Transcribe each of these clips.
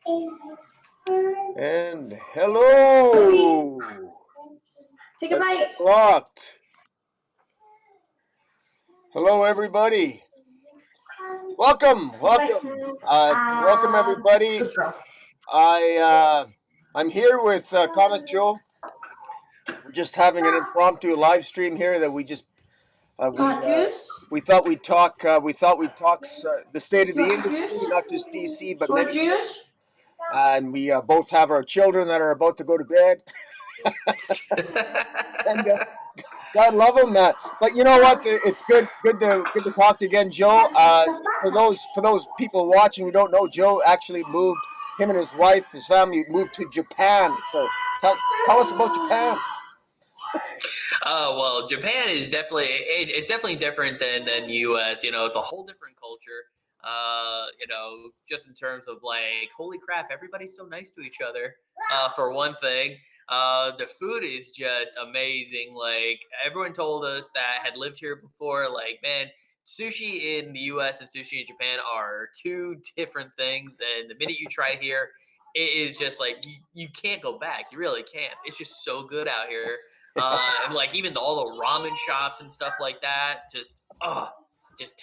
And hello. Take a bite. Locked. Hello, everybody. Welcome, everybody. Good girl. I'm here with Comic Joe. We're just having an impromptu live stream here that we just Want juice? we thought we'd talk. The state of You the want industry, juice? not just DC, but More many juice? things. And we both have our children that are about to go to bed, and God love them. But you know what? It's good to talk to again, Joe. For those people watching who don't know, Joe actually moved. Him and his wife, his family moved to Japan. So tell us about Japan. Oh well, Japan is it's definitely different than U.S. You know, it's a whole different culture. Just in terms of like, holy crap, everybody's so nice to each other. For one thing, the food is just amazing. Like everyone told us that had lived here before, like man, sushi in the U.S. and sushi in Japan are two different things. And the minute you try it here, it is just like you can't go back. You really can't. It's just so good out here. And like even all the ramen shops and stuff like that, just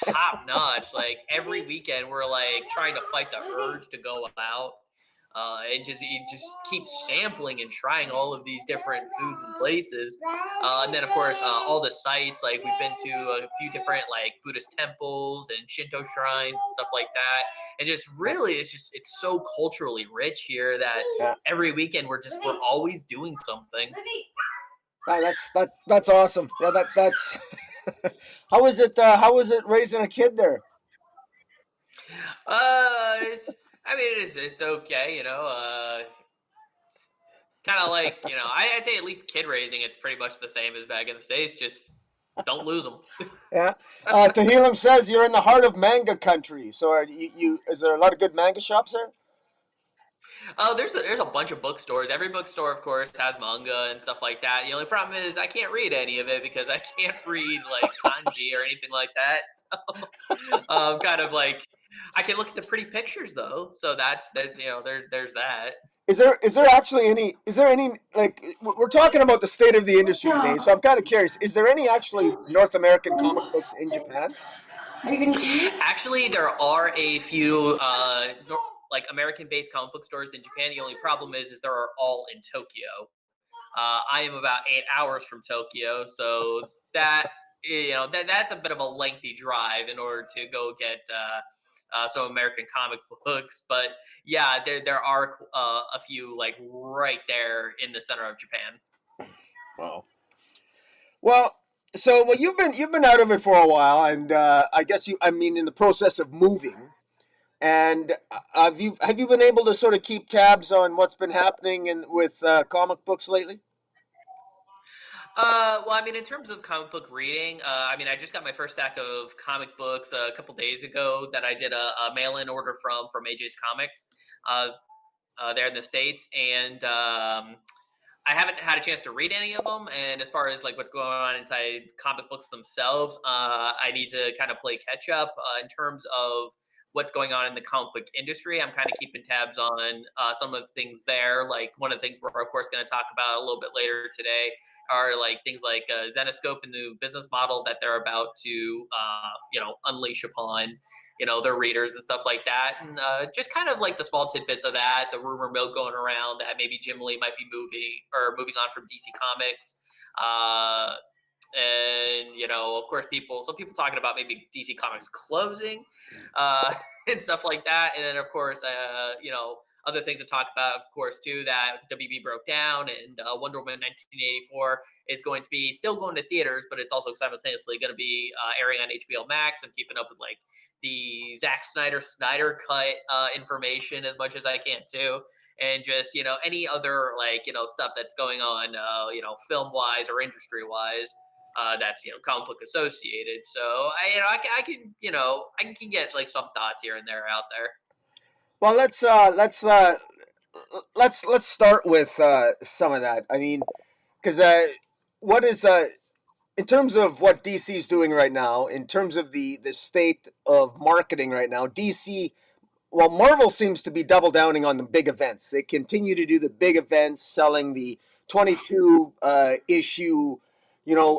top notch. Like every weekend, we're like trying to fight the urge to go out. And just keep sampling and trying all of these different foods and places. And then of course all the sites, like we've been to a few different like Buddhist temples and Shinto shrines and stuff like that. And just really, it's so culturally rich here that Yeah. every weekend we're always doing something. That's awesome. Yeah, that's how is it? How is it raising a kid there? It's okay, you know. Kind of like, I'd say at least kid raising, it's pretty much the same as back in the States. Just don't lose them. Yeah. Tahilem says you're in the heart of manga country. So is there a lot of good manga shops there? Oh, there's a bunch of bookstores. Every bookstore, of course, has manga and stuff like that. The only problem is I can't read any of it because I can't read like kanji or anything like that. So kind of like I can look at the pretty pictures though. So that's that. There's that. Is there any like we're talking about the state of the industry today, so I'm kind of curious, is there any actually North American comic books in Japan? Are you gonna eat? Actually, there are a few like American-based comic book stores in Japan. The only problem is they're all in Tokyo. I am about 8 hours from Tokyo, so that's a bit of a lengthy drive in order to go get some American comic books. But yeah, there are a few like right there in the center of Japan. Wow. Well, you've been out of it for a while, and I guess in the process of moving. And have you been able to sort of keep tabs on what's been happening with comic books lately? In terms of comic book reading, I just got my first stack of comic books a couple days ago that I did a mail-in order from AJ's Comics, there in the States, and I haven't had a chance to read any of them. And as far as like what's going on inside comic books themselves, I need to kind of play catch up in terms of what's going on in the comic book industry. I'm kind of keeping tabs on some of the things there. Like one of the things we're of course going to talk about a little bit later today are like things like Zenescope and the new business model that they're about to unleash upon their readers and stuff like that, and just kind of like the small tidbits of that, the rumor mill going around that maybe Jim Lee might be moving on from DC Comics, and of course some people talking about maybe DC Comics closing, and stuff like that, and then of course other things to talk about, of course, too, that WB broke down and Wonder Woman 1984 is going to be still going to theaters, but it's also simultaneously going to be airing on HBO Max. I'm keeping up with like the Zack Snyder cut information as much as I can too, and just any other like stuff that's going on film wise or industry wise. That's comic book associated. So I can get like some thoughts here and there out there. Well, let's start with some of that. I mean, because what is in terms of what DC is doing right now, in terms of the state of marketing right now, DC well, Marvel seems to be double downing on the big events. They continue to do the big events, selling the 22 issue,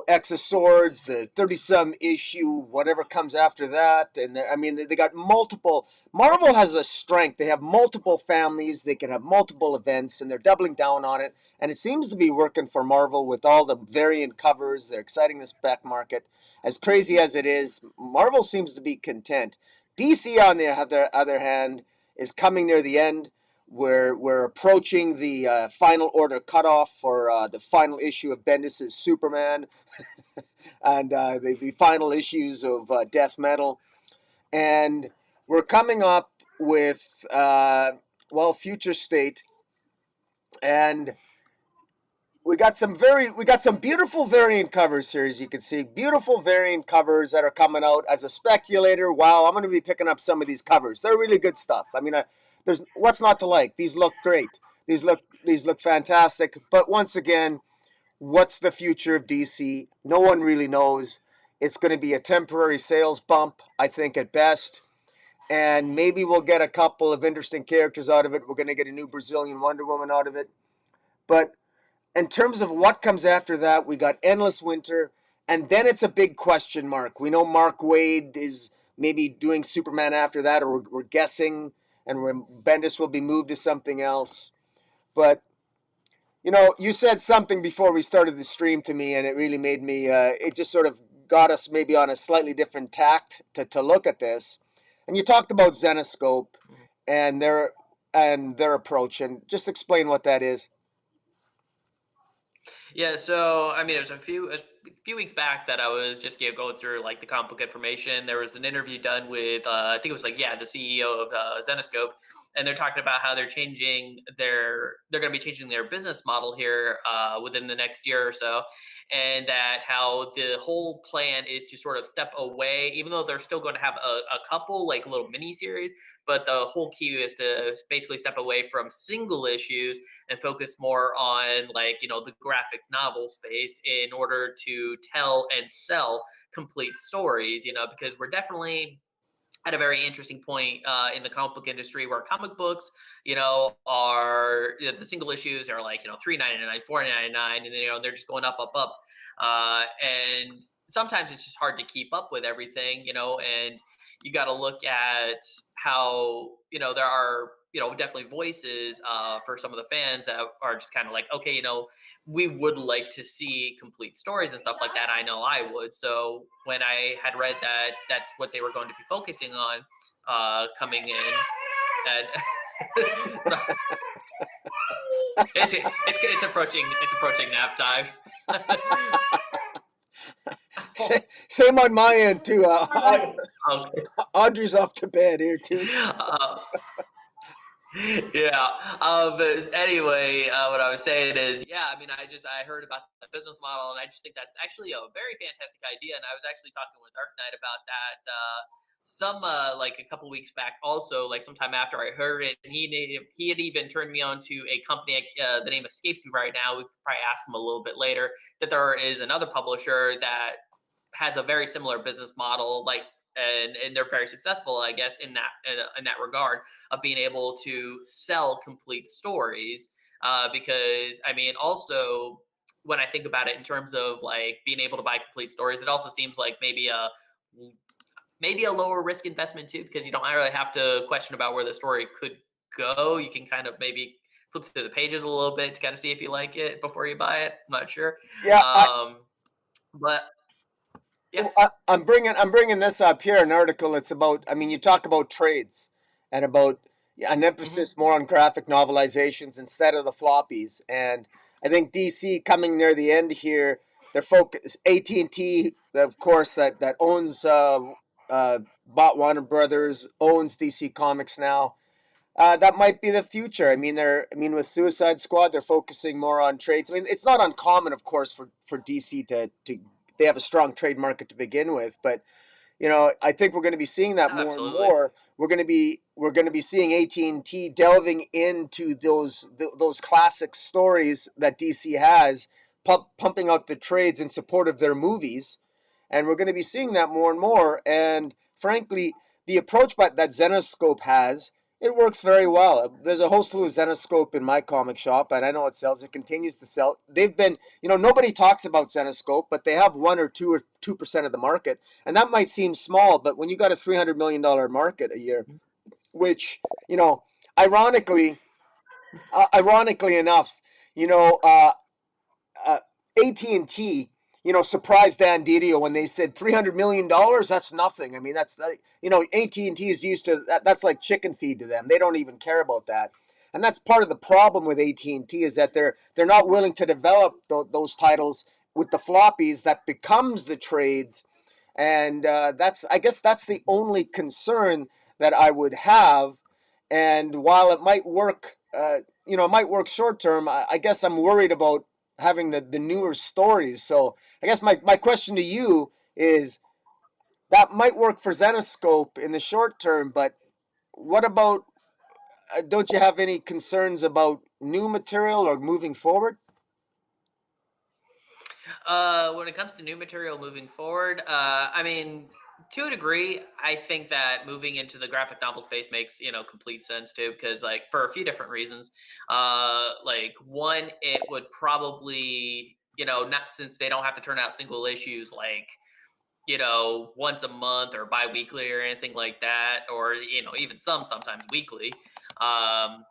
X of Swords, the 30 some issue, whatever comes after that. And I mean, they got multiple. Marvel has a strength. They have multiple families. They can have multiple events, and they're doubling down on it. And it seems to be working for Marvel with all the variant covers. They're exciting the spec market. As crazy as it is, Marvel seems to be content. DC, on the other hand, is coming near the end. We're approaching the final order cutoff for the final issue of Bendis's Superman and the final issues of Death Metal. And we're coming up with, Future State. And we got some beautiful variant covers here, as you can see. Beautiful variant covers that are coming out. As a speculator, wow, I'm going to be picking up some of these covers. They're really good stuff. I mean, there's what's not to like. These look great. These look fantastic. But once again, what's the future of DC? No one really knows. It's going to be a temporary sales bump, I think, at best. And maybe we'll get a couple of interesting characters out of it. We're going to get a new Brazilian Wonder Woman out of it. But in terms of what comes after that, we got Endless Winter, and then it's a big question mark. We know Mark Waid is maybe doing Superman after that, or we're guessing, and Bendis will be moved to something else. But, you said something before we started the stream to me, and it really made me, it just sort of got us maybe on a slightly different tact to look at this. And you talked about Zenescope and their approach, and just explain what that is. Yeah, so I mean, it was a few weeks back that I was just going through like the comic book information. There was an interview done with I think it was the CEO of Zenescope, and they're talking about how they're going to be changing their business model here within the next year or so, and that how the whole plan is to sort of step away, even though they're still going to have a couple like little mini series, but the whole key is to basically step away from single issues and focus more on the graphic novel space in order to tell and sell complete stories, because we're definitely at a very interesting point in the comic book industry where comic books, are the single issues are like, $3.99, $4.99, and then, they're just going up, up, up. And sometimes it's just hard to keep up with everything, and you got to look at how, there are, definitely voices for some of the fans that are just kind of like, okay, we would like to see complete stories and stuff like that. I know I would. So when I had read that that's what they were going to be focusing on coming in, and so it's approaching nap time. Same on my end too. Okay. Audrey's off to bed here too. Yeah. But anyway, what I was saying is, I mean, I heard about the business model, and I just think that's actually a very fantastic idea. And I was actually talking with Dark Knight about that like a couple weeks back, also, like sometime after I heard it, and he had even turned me on to a company. The name escapes me right now. We could probably ask him a little bit later. That there is another publisher that has a very similar business model, and they're very successful, I guess, in that regard of being able to sell complete stories. Because I mean, also when I think about it in terms of like being able to buy complete stories, it also seems like maybe a lower risk investment too, because you don't really have to question about where the story could go. You can kind of maybe flip through the pages a little bit to kind of see if you like it before you buy it. I'm not sure. Yeah. But yeah, I'm bringing this up here. An article. It's about. I mean, you talk about trades and about an emphasis more on graphic novelizations instead of the floppies. And I think DC coming near the end here. Their focus. AT&T, of course, that owns bought Warner Brothers, owns DC Comics now. That might be the future. I mean, with Suicide Squad, they're focusing more on trades. I mean, it's not uncommon, of course, for DC to they have a strong trade market to begin with, but I think we're going to be seeing that more and more. We're going to be seeing AT&T delving into those classic stories that DC has, pumping out the trades in support of their movies, and we're going to be seeing that more and more. And frankly, the approach that Zenescope has It works very well. There's a whole slew of Zenescope in my comic shop, and I know it sells. It continues to sell. They've been, nobody talks about Zenescope, but they have 1 or 2% of the market, and that might seem small, but when you got a $300 million market a year, which, ironically, ironically enough, you know, uh, AT&T, surprised Dan Didio when they said $300 million. That's nothing. I mean, that's like, AT&T is used to that. That's like chicken feed to them. They don't even care about that. And that's part of the problem with AT&T is that they're not willing to develop those titles with the floppies that becomes the trades. And I guess that's the only concern that I would have. And while it might work, it might work short term, I guess I'm worried about having the newer stories. So I guess my question to you is that might work for Zenescope in the short term, but what about, don't you have any concerns about new material or moving forward? When it comes to new material moving forward, I mean, to a degree, I think that moving into the graphic novel space makes complete sense too, because like for a few different reasons. Like one, it would probably not, since they don't have to turn out single issues like once a month or bi-weekly or anything like that, or even sometimes weekly. Um,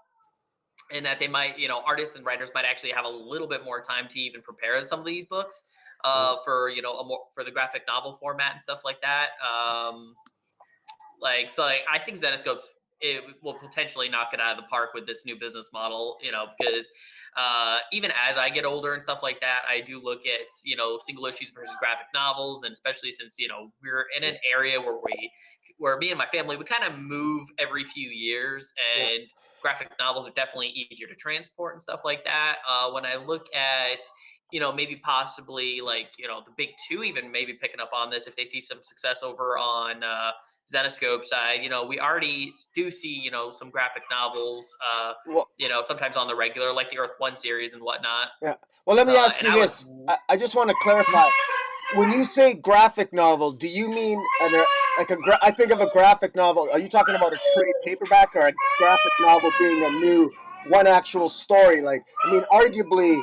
and that they might, artists and writers might actually have a little bit more time to even prepare some of these books for a more for the graphic novel format and stuff like that. I think Zenescope, it will potentially knock it out of the park with this new business model, because even as I get older and stuff like that, I do look at single issues versus graphic novels, and especially since we're in an area where me and my family, we kind of move every few years, and graphic novels are definitely easier to transport and stuff like that. When I look at maybe possibly like the big two even maybe picking up on this if they see some success over on Zenescope side. We already do see some graphic novels Well, sometimes on the regular, like the Earth One series and whatnot. yeah. Well, let me ask And you I would this. I just want to clarify. When you say graphic novel, do you mean I think of a graphic novel. Are you talking about a trade paperback or a graphic novel being a new one actual story? Like, I mean, arguably,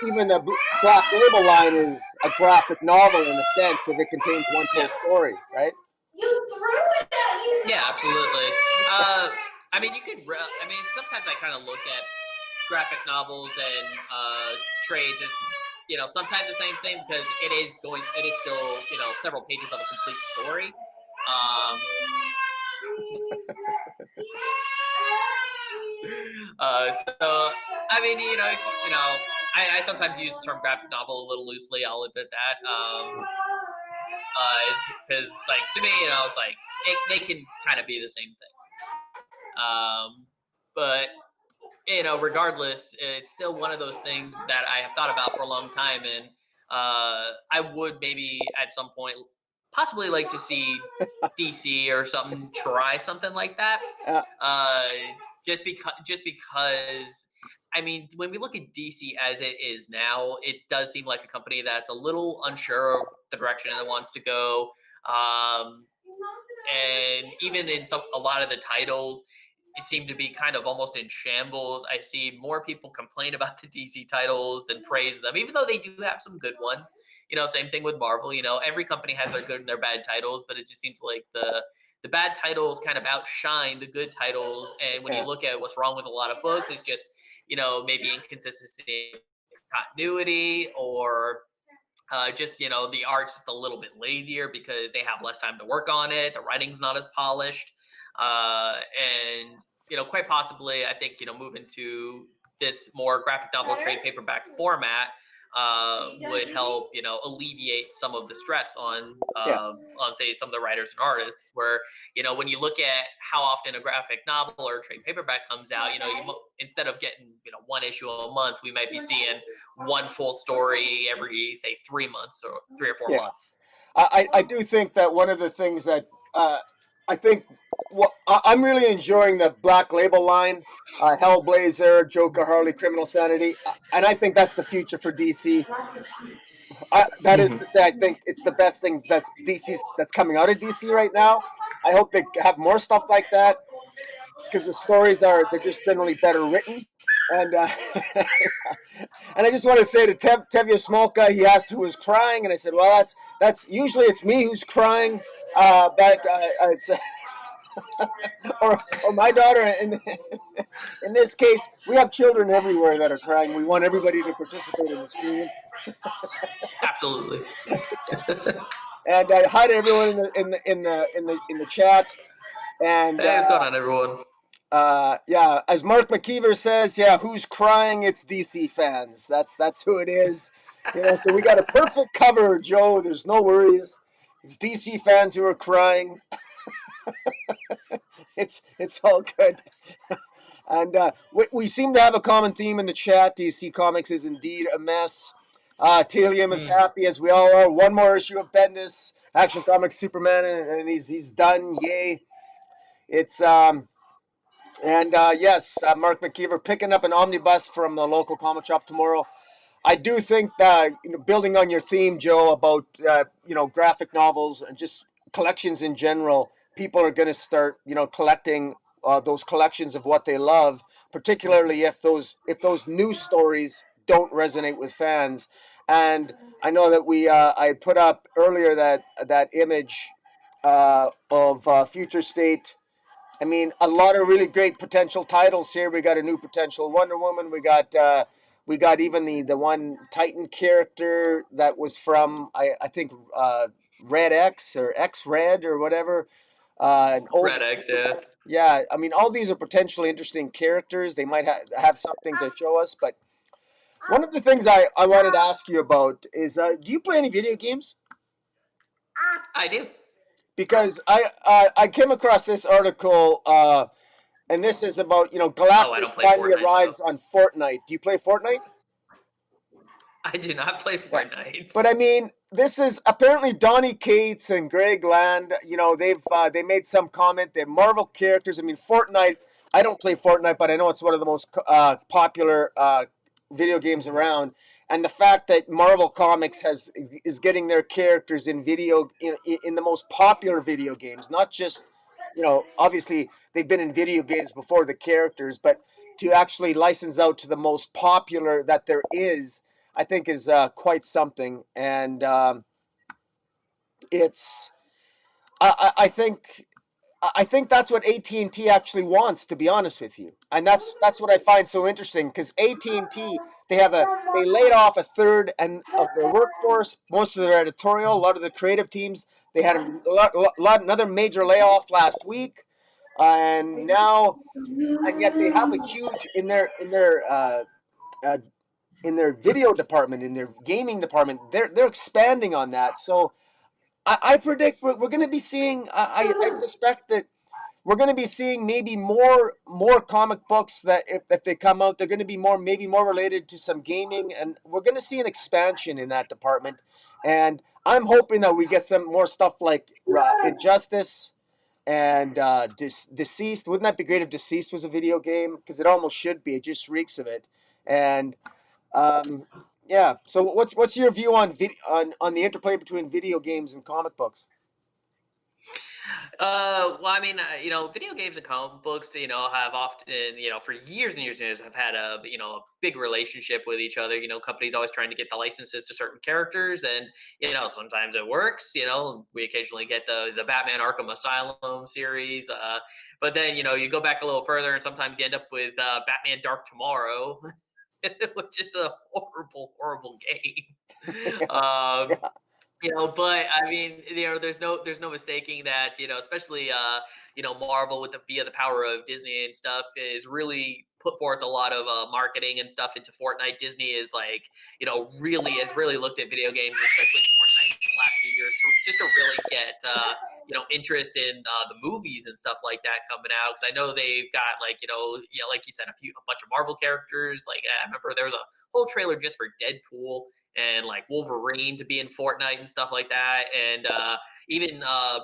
even the Black Label line is a graphic novel in a sense if it contains one yeah. full story, right? You threw it at you. Yeah, absolutely. I mean, I mean, sometimes I kind of look at graphic novels and trades as sometimes the same thing, because it is still several pages of a complete story. Um, so I mean, I sometimes use the term graphic novel a little loosely. I'll admit that. Because like to me, it's like they can kind of be the same thing. But regardless, it's still one of those things that I have thought about for a long time, and I would maybe at some point possibly like to see DC or something try something like that. Uh, Uh, just because. I mean, when we look at DC as it is now, it does seem like a company that's a little unsure of the direction it wants to go. Um, and even in a lot of the titles, seem to be kind of almost in shambles. I see more people complain about the DC titles than praise them, even though they do have some good ones. Same thing with Marvel. Every company has their good and their bad titles, but it just seems like the bad titles kind of outshine the good titles. And when you yeah. look at what's wrong with a lot of books, it's just maybe inconsistency, continuity, or just the art's just a little bit lazier because they have less time to work on it. The writing's not as polished, and quite possibly, I think moving to this more graphic novel trade paperback format would help alleviate some of the stress Yeah. on say some of the writers and artists. Where when you look at how often a graphic novel or a trade paperback comes out, instead of getting one issue a month, we might be seeing one full story every say 3 months or 3 or 4 Yeah. months. I do think that one of the things that I think I'm really enjoying the Black Label line, Hellblazer, Joker, Harley, Criminal Sanity, and I think that's the future for DC. That is Mhm. to say, I think it's the best thing that's coming out of DC right now. I hope they have more stuff like that. because the stories they're just generally better written. And and I just want to say to Tevye Smolka, he asked who was crying, and I said, well, that's usually it's me who's crying, but it's or my daughter. In this case, we have children everywhere that are crying. We want everybody to participate in the stream. Absolutely. And hi to everyone in the chat. And Hey, what's going on, everyone? yeah, as Mark McKeever says, yeah, who's crying? It's DC fans. That's who it is. So we got a perfect cover, Joe. There's no worries. It's DC fans who are crying. It's all good. And we seem to have a common theme in the chat. DC Comics is indeed a mess. Telium is happy, as we all are. One more issue of Bendis, Action Comics Superman, and he's done. Yay! It's and yes, Mark McKeever picking up an omnibus from the local comic shop tomorrow. I do think that building on your theme, Joe, about graphic novels and just collections in general, people are going to start collecting those collections of what they love, particularly if those new stories don't resonate with fans. And I know that I put up earlier that image of Future State. I mean, a lot of really great potential titles here. We got a new potential Wonder Woman. We got even the one Titan character that was from I think Red X or X Red or whatever. An old Red X, yeah. Yeah, I mean, all these are potentially interesting characters. They might have something to show us. But one of the things I wanted to ask you about is, do you play any video games? I do. Because I came across this article, and this is about Galactus finally Fortnite, arrives on Fortnite. Do you play Fortnite? I do not play Fortnite. Yeah. But I mean, this is apparently Donny Cates and Greg Land. They made some comment. They're Marvel characters. I mean, Fortnite. I don't play Fortnite, but I know it's one of the most popular video games around. And the fact that Marvel Comics is getting their characters in the most popular video games, not just obviously they've been in video games before, the characters, but to actually license out to the most popular that there is, I think is quite something. And it's I think that's what AT&T actually wants, to be honest with you, and that's what I find so interesting, because AT&T they laid off a third of their workforce, most of their editorial, a lot of the creative teams. They had another major layoff last week, and yet they have a huge in their video department, in their gaming department. They're expanding on that, so I predict we're going to be seeing. I suspect that we're going to be seeing maybe more comic books that if they come out, they're going to be maybe more related to some gaming, and we're going to see an expansion in that department. And I'm hoping that we get some more stuff like Injustice and Deceased. Wouldn't that be great if Deceased was a video game? Because it almost should be. It just reeks of it. And yeah. So what's your view on on the interplay between video games and comic books? Well, I mean, video games and comic books, have often, for years and years and years, have had a big relationship with each other. Companies always trying to get the licenses to certain characters, and sometimes it works. We occasionally get the Batman Arkham Asylum series, but then you go back a little further, and sometimes you end up with Batman Dark Tomorrow, which is a horrible, horrible game. But I mean, there's no mistaking that, especially, Marvel via the power of Disney and stuff is really put forth a lot of marketing and stuff into Fortnite. Disney is like, has really looked at video games, especially Fortnite in the last few years, just to really get, interest in the movies and stuff like that coming out. Cause I know they've got like, like you said, a bunch of Marvel characters. Like, I remember there was a whole trailer just for Deadpool and like Wolverine to be in Fortnite and stuff like that. And even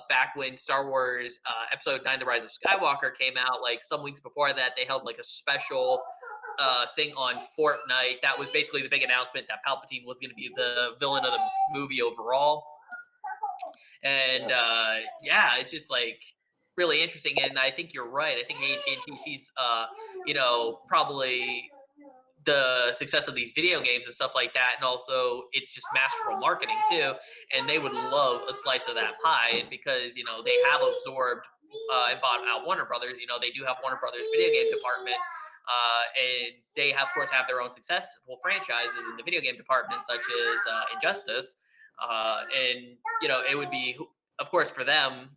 back when Star Wars Episode 9, The Rise of Skywalker came out, like some weeks before that, they held like a special thing on Fortnite. That was basically the big announcement that Palpatine was going to be the villain of the movie overall. And yeah, it's just like, really interesting. And I think you're right. I think AT&T sees, probably the success of these video games and stuff like that, and also it's just masterful marketing too. And they would love a slice of that pie because they have absorbed and bought out Warner Brothers. They do have Warner Brothers video game department, and they of course have their own successful franchises in the video game department, such as Injustice. And it would be, of course, for them.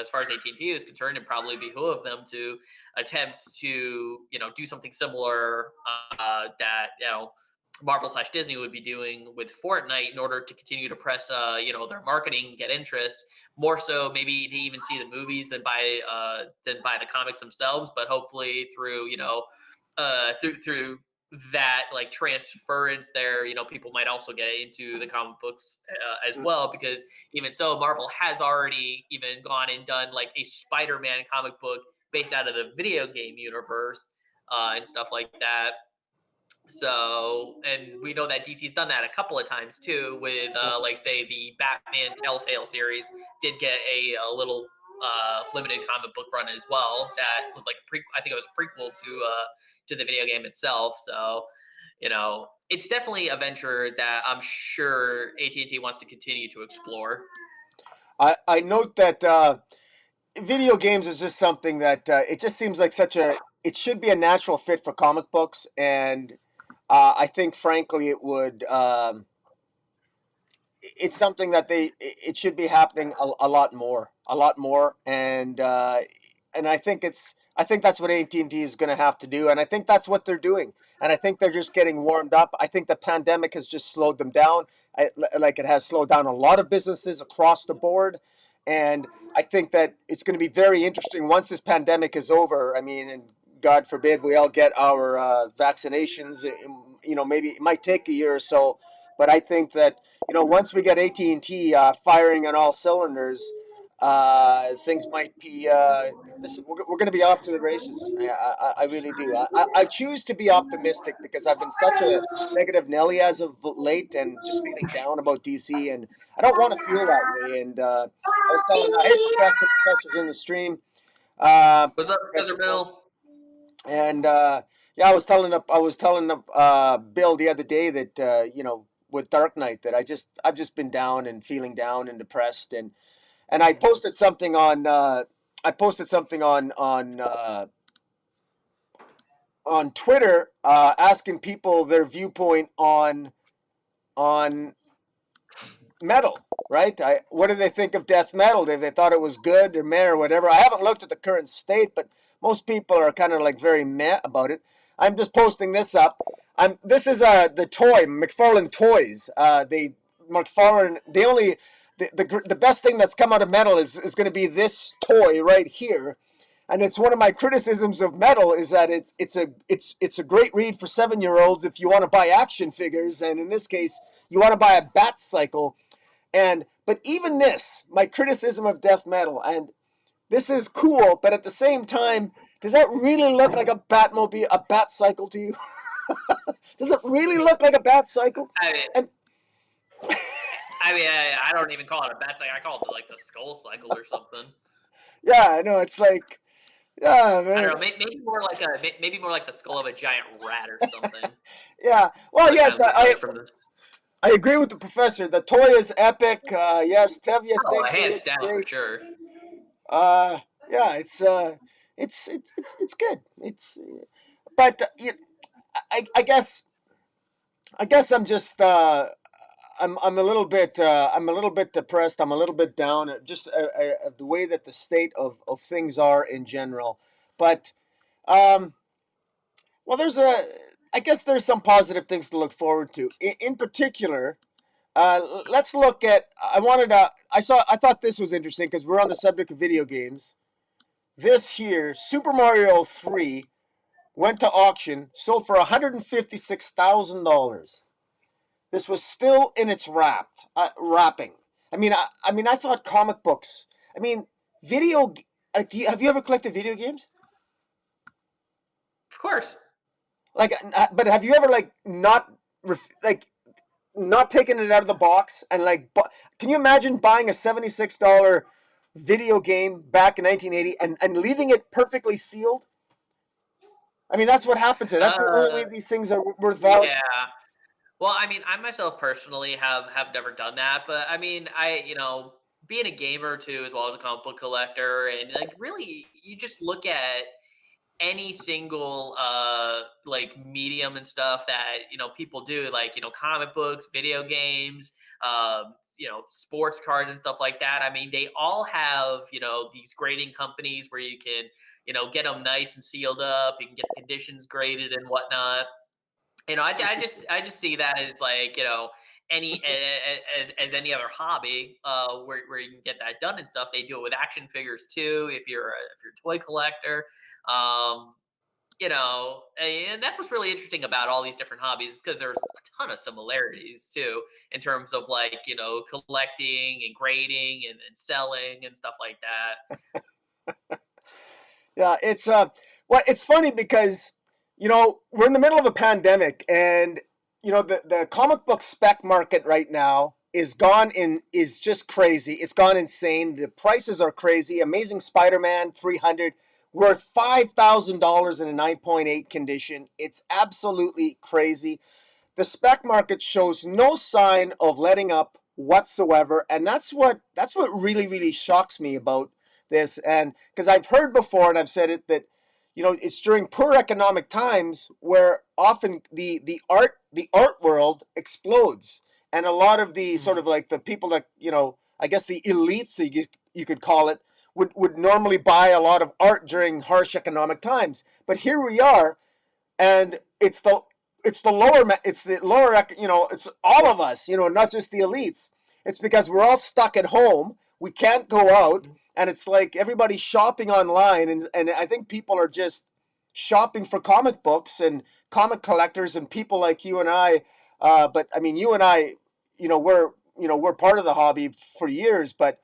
As far as AT&T is concerned, it probably behoove them to attempt to do something similar that Marvel/Disney would be doing with Fortnite in order to continue to press their marketing, get interest more so maybe to even see the movies than buy the comics themselves, but hopefully through through that like transference there, people might also get into the comic books as well, because even so, Marvel has already even gone and done like a Spider-Man comic book based out of the video game universe and stuff like that. So, and we know that DC's done that a couple of times too, with like say the Batman Telltale series did get a little limited comic book run as well. That was like I think it was a prequel to the video game itself. So, it's definitely a venture that I'm sure AT&T wants to continue to explore. I note that video games is just something that it just seems like it should be a natural fit for comic books, and I think frankly it's something that it should be happening a lot more, and I think that's what AT&T is going to have to do, and I think that's what they're doing, and I think they're just getting warmed up. I think the pandemic has just slowed them down, like it has slowed down a lot of businesses across the board, and I think that it's going to be very interesting once this pandemic is over. I mean, and God forbid we all get our vaccinations. Maybe it might take a year or so, but I think that once we get AT&T firing on all cylinders, things might be. Listen, we're going to be off to the races. I really do. I choose to be optimistic because I've been such a negative Nelly as of late, and just feeling down about DC, and I don't want to feel that way. And I was telling, hey, professor's in the stream. What's up, Professor Professor Bill? And yeah, I was telling Bill the other day that with Dark Knight that I've just been down and feeling down and depressed, and I posted something on on Twitter asking people their viewpoint on metal, right? What do they think of death metal? They thought it was good or meh or whatever. I haven't looked at the current state, but most people are kind of like very meh about it. I'm just posting this up. This is the toy McFarlane Toys. The best thing that's come out of metal is going to be this toy right here. And it's one of my criticisms of metal is that it's a great read for 7-year-olds if you want to buy action figures, and in this case you want to buy a Bat Cycle. But even this, my criticism of death metal, and this is cool, but at the same time, does that really look like a Batmobile, a Bat Cycle to you? Does it really look like a Bat Cycle? I don't even call it a bat cycle. I call it like the skull cycle or something. Yeah, I know. It's like, yeah, man. I don't know. Maybe more like the skull of a giant rat or something. Yeah. Well, yes, I I agree with the professor. The toy is epic. Yes, Tevye thinks it hands looks down great. for sure. Yeah, it's good. But I guess I'm just I'm a little bit depressed. I'm a little bit down at just the way that the state of things are in general. But well, I guess there's some positive things to look forward to. In particular, let's look at. I thought this was interesting because we're on the subject of video games. This here, Super Mario 3, went to auction, sold for $156,000. This was still in its wrapping. I mean, I thought comic books. I mean, have you ever collected video games? Of course. Like, but have you ever not taken it out of the box and can you imagine buying a $76 video game back in 1980 and leaving it perfectly sealed? I mean, that's what happens here. That's the only way Uh, these things are worth value. yeah. Well, I mean, I myself personally have never done that, but I mean, being a gamer too, as well as a comic book collector, and like really, you just look at any single like medium and stuff that people do, like comic books, video games, sports cards and stuff like that. I mean, they all have these grading companies where you can get them nice and sealed up. You can get the conditions graded and whatnot. I just see that as like as any other hobby where you can get that done and stuff. They do it with action figures too. If you're a toy collector, um, and that's what's really interesting about all these different hobbies is because there's a ton of similarities too in terms of like collecting and grading and selling and stuff like that. Yeah, it's funny because we're in the middle of a pandemic, and the comic book spec market right now is just crazy. It's gone insane. The prices are crazy. Amazing Spider-Man 300 worth $5,000 in a 9.8 condition. It's absolutely crazy. The spec market shows no sign of letting up whatsoever, and that's what really shocks me about this. And because I've heard before and I've said it, that it's during poor economic times where often the art world explodes, and a lot of the sort Mhm. of like the people that I guess the elites, you could call it, would normally buy a lot of art during harsh economic times. But here we are, and it's all of us, not just the elites. It's because we're all stuck at home, we can't go out, and it's like everybody's shopping online, and I think people are just shopping for comic books and comic collectors and people like you and I. But I mean, you and I, we're part of the hobby for years, but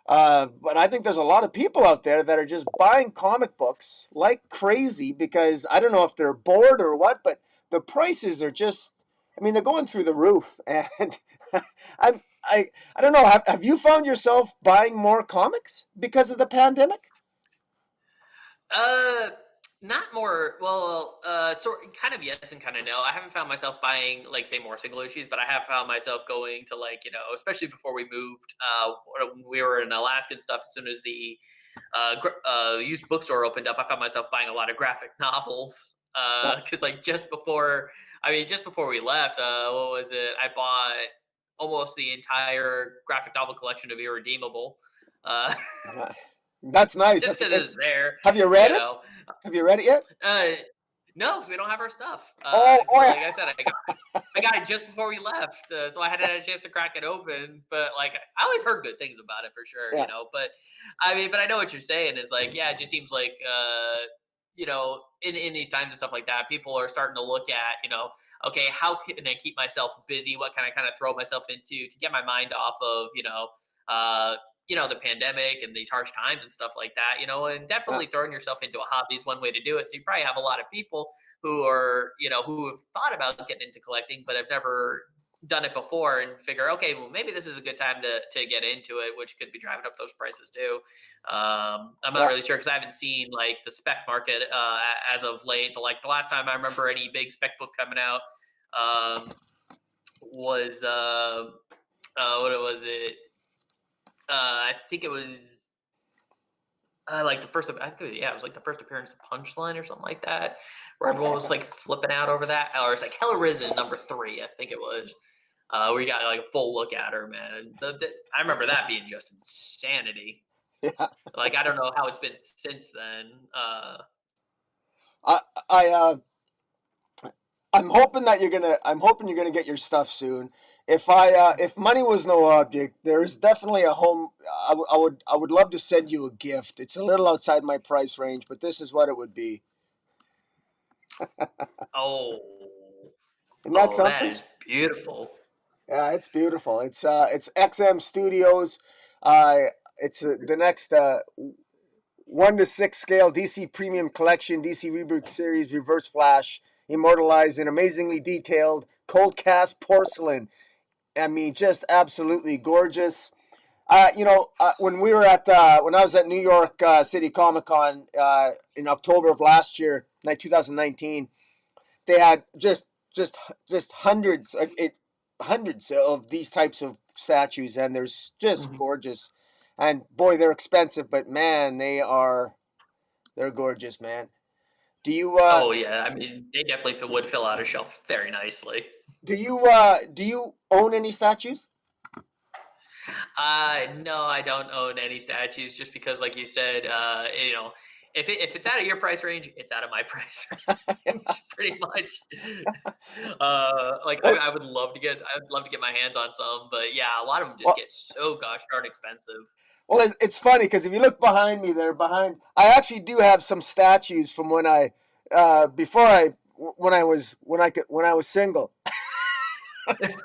I think there's a lot of people out there that are just buying comic books like crazy because I don't know if they're bored or what, but the prices are just, I mean, they're going through the roof. And I don't know. Have you found yourself buying more comics because of the pandemic? Uh, Not more. Well, sort kind of yes and kind of no. I haven't found myself buying like say more single issues, but I have found myself going to like especially before we moved. When we were in Alaska and stuff. As soon as the used bookstore opened up, I found myself buying a lot of graphic novels. Yeah. Because like just before we left, what was it? I bought almost the entire graphic novel collection of Irredeemable. Uh, That's nice. just because it's there, Have you you read it? know. Have you read it yet? Uh, no, because we don't have our stuff. Oh, So, oh like I said, I got it just before we left, so I hadn't had a chance to crack it open. But like, I always heard good things about it for sure, yeah. But I mean, but I know what you're saying is like, yeah, it just seems like, in these times and stuff like that, people are starting to look at, okay, how can I keep myself busy? What can I kind of throw myself into to get my mind off of, uh, the pandemic and these harsh times and stuff like that, and Yeah. definitely throwing yourself into a hobby is one way to do it. So you probably have a lot of people who are, who have thought about getting into collecting, but have never done it before and figure, okay, well, maybe this is a good time to get into it, which could be driving up those prices too. I'm not Yeah. really sure because I haven't seen like the spec market as of late. The last time I remember any big spec book coming out um, was what was it? I think it was like the first. I think yeah, it was like the first appearance of Punchline or something like that, where everyone was like flipping out over that. Or it's like Hella Risen #3, I think it was, where you got like a full look at her, man. And I remember that being just insanity. Yeah. Like I don't know how it's been since then. I I I'm hoping you're gonna get your stuff soon. If money was no object, there is definitely a home. I would love to send you a gift. It's a little outside my price range, but this is what it would be. Oh, Isn't that oh, that something? is beautiful. Yeah, it's beautiful. It's XM Studios. Uh, it's the next 1 to 6 scale DC Premium Collection, DC Reboot Series, Reverse Flash, immortalized in amazingly detailed cold cast porcelain. I mean, just absolutely gorgeous. When we were at when I was at New York City Comic Con in October of last year, 2019, they had just hundreds of these types of statues, and they're just Mhm. gorgeous. And boy, they're expensive, but man, they're gorgeous, man. Do you Oh yeah, I mean they definitely would fill out a shelf very nicely. do you own any statues? No, I don't own any statues just because, like you said, if it's out of your price range, it's out of my price range, pretty much. Well, I would love to get my hands on some, but yeah, a lot of them just well, get so gosh darn expensive. it's funny because if you look behind me, there behind. I actually do have some statues from when I before I when I was when I was single.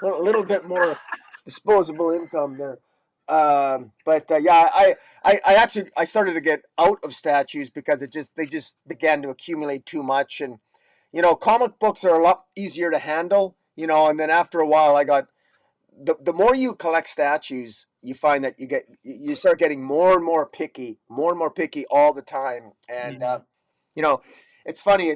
A little bit more disposable income there. But yeah, I actually I started to get out of statues because they just began to accumulate too much, and comic books are a lot easier to handle, and then after a while I got the more you collect statues, you find that you start getting more and more picky all the time, and Mhm. you know it's funny.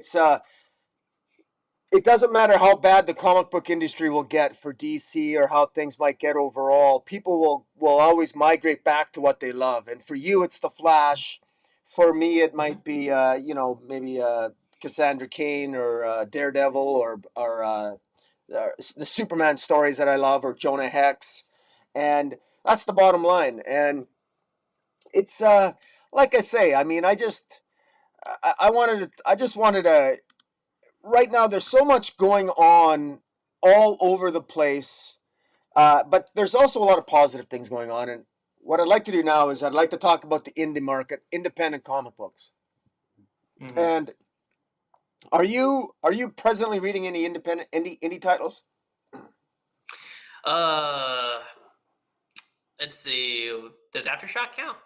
It doesn't matter how bad the comic book industry will get for DC or how things might get overall. People will always migrate back to what they love. And for you, it's the Flash. For me, it Mhm. might be maybe Cassandra Cain or Daredevil or the Superman stories that I love, or Jonah Hex, and that's the bottom line. And it's like I say, I mean, I just wanted to right now there's so much going on all over the place, but there's also a lot of positive things going on. And what I'd like to do now is I'd like to talk about the indie market, independent comic books. Mhm. And are you presently reading any independent indie titles? Uh, let's see. Does Aftershock count?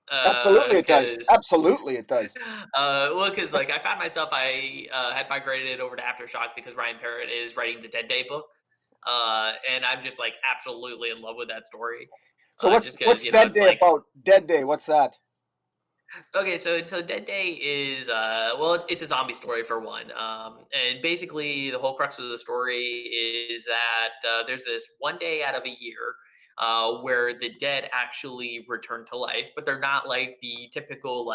Absolutely, it does. Because Absolutely, it does. because like I found myself, I had migrated over to Aftershock because Ryan Parrott is writing the Dead Day book, and I'm just like absolutely in love with that story. So Just because what's Dead it's Day like about? Dead Day, what's that? okay, so Dead Day is it's a zombie story for one, and basically the whole crux of the story is that there's this one day out of a year where the dead actually return to life, but they're not like the typical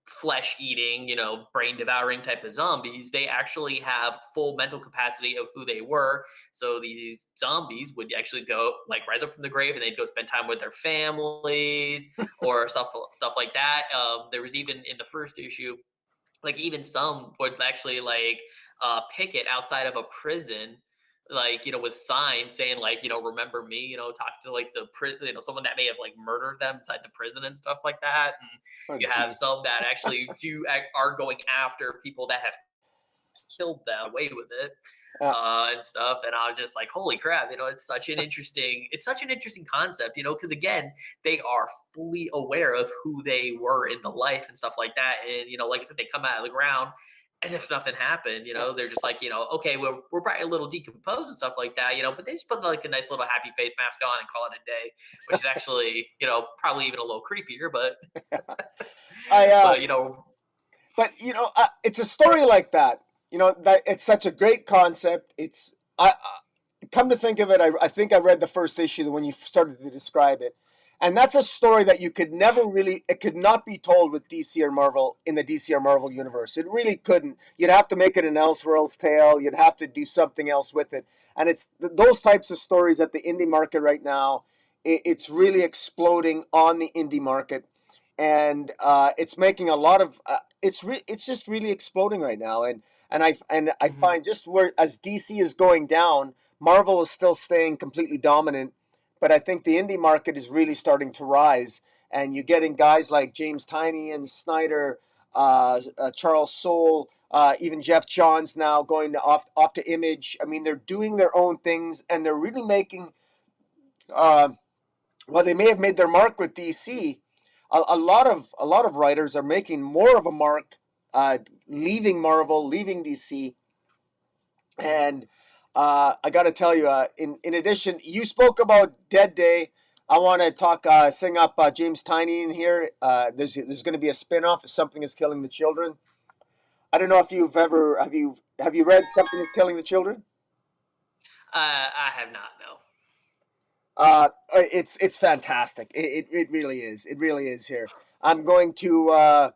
flesh eating, brain devouring type of zombies. They actually have full mental capacity of who they were. So these zombies would actually go like rise up from the grave and they'd go spend time with their families or stuff like that. There was even in the first issue, like even some would actually picket outside of a prison, with signs saying remember me, talk to like someone that may have like murdered them inside the prison and stuff like that. And Oh, you have geez. some that actually are going after people that have killed them away with it Uh, and stuff. And I was just like, holy crap, it's such an interesting concept, because again, they are fully aware of who they were in the life and stuff like that. And, like I said, they come out of the ground as if nothing happened, they're just like, okay, we're probably a little decomposed and stuff like that, but they just put like a nice little happy face mask on and call it a day, which is actually, probably even a little creepier, but, I but, But it's a story like that. That it's such a great concept. Come to think of it, I think I read the first issue when you started to describe it, and that's a story that you could never really. It could not be told with DC or Marvel in the DC or Marvel universe. It really couldn't. You'd have to make it an Elseworlds tale. You'd have to do something else with it. And it's those types of stories at the indie market right now. It's really exploding on the indie market, and it's making a lot of. It's just really exploding right now, and I Mhm. find just where as DC is going down, Marvel is still staying completely dominant, but I think the indie market is really starting to rise, and you're getting guys like James Tynion and Snyder, Charles Soule, even Jeff Johns now going off to Image. I mean, they're doing their own things, and they're really making. Uh, while they may have made their mark with DC, a lot of writers are making more of a mark, leaving Marvel, leaving DC, and I got to tell you, in addition, you spoke about Dead Day. I want to talk, sing up James Tiny in here. There's going to be a spinoff of Something Is Killing the Children. I don't know if you've ever have you read Something Is Killing the Children? I have not. No. It's fantastic. It really is. It really is here. I'm going to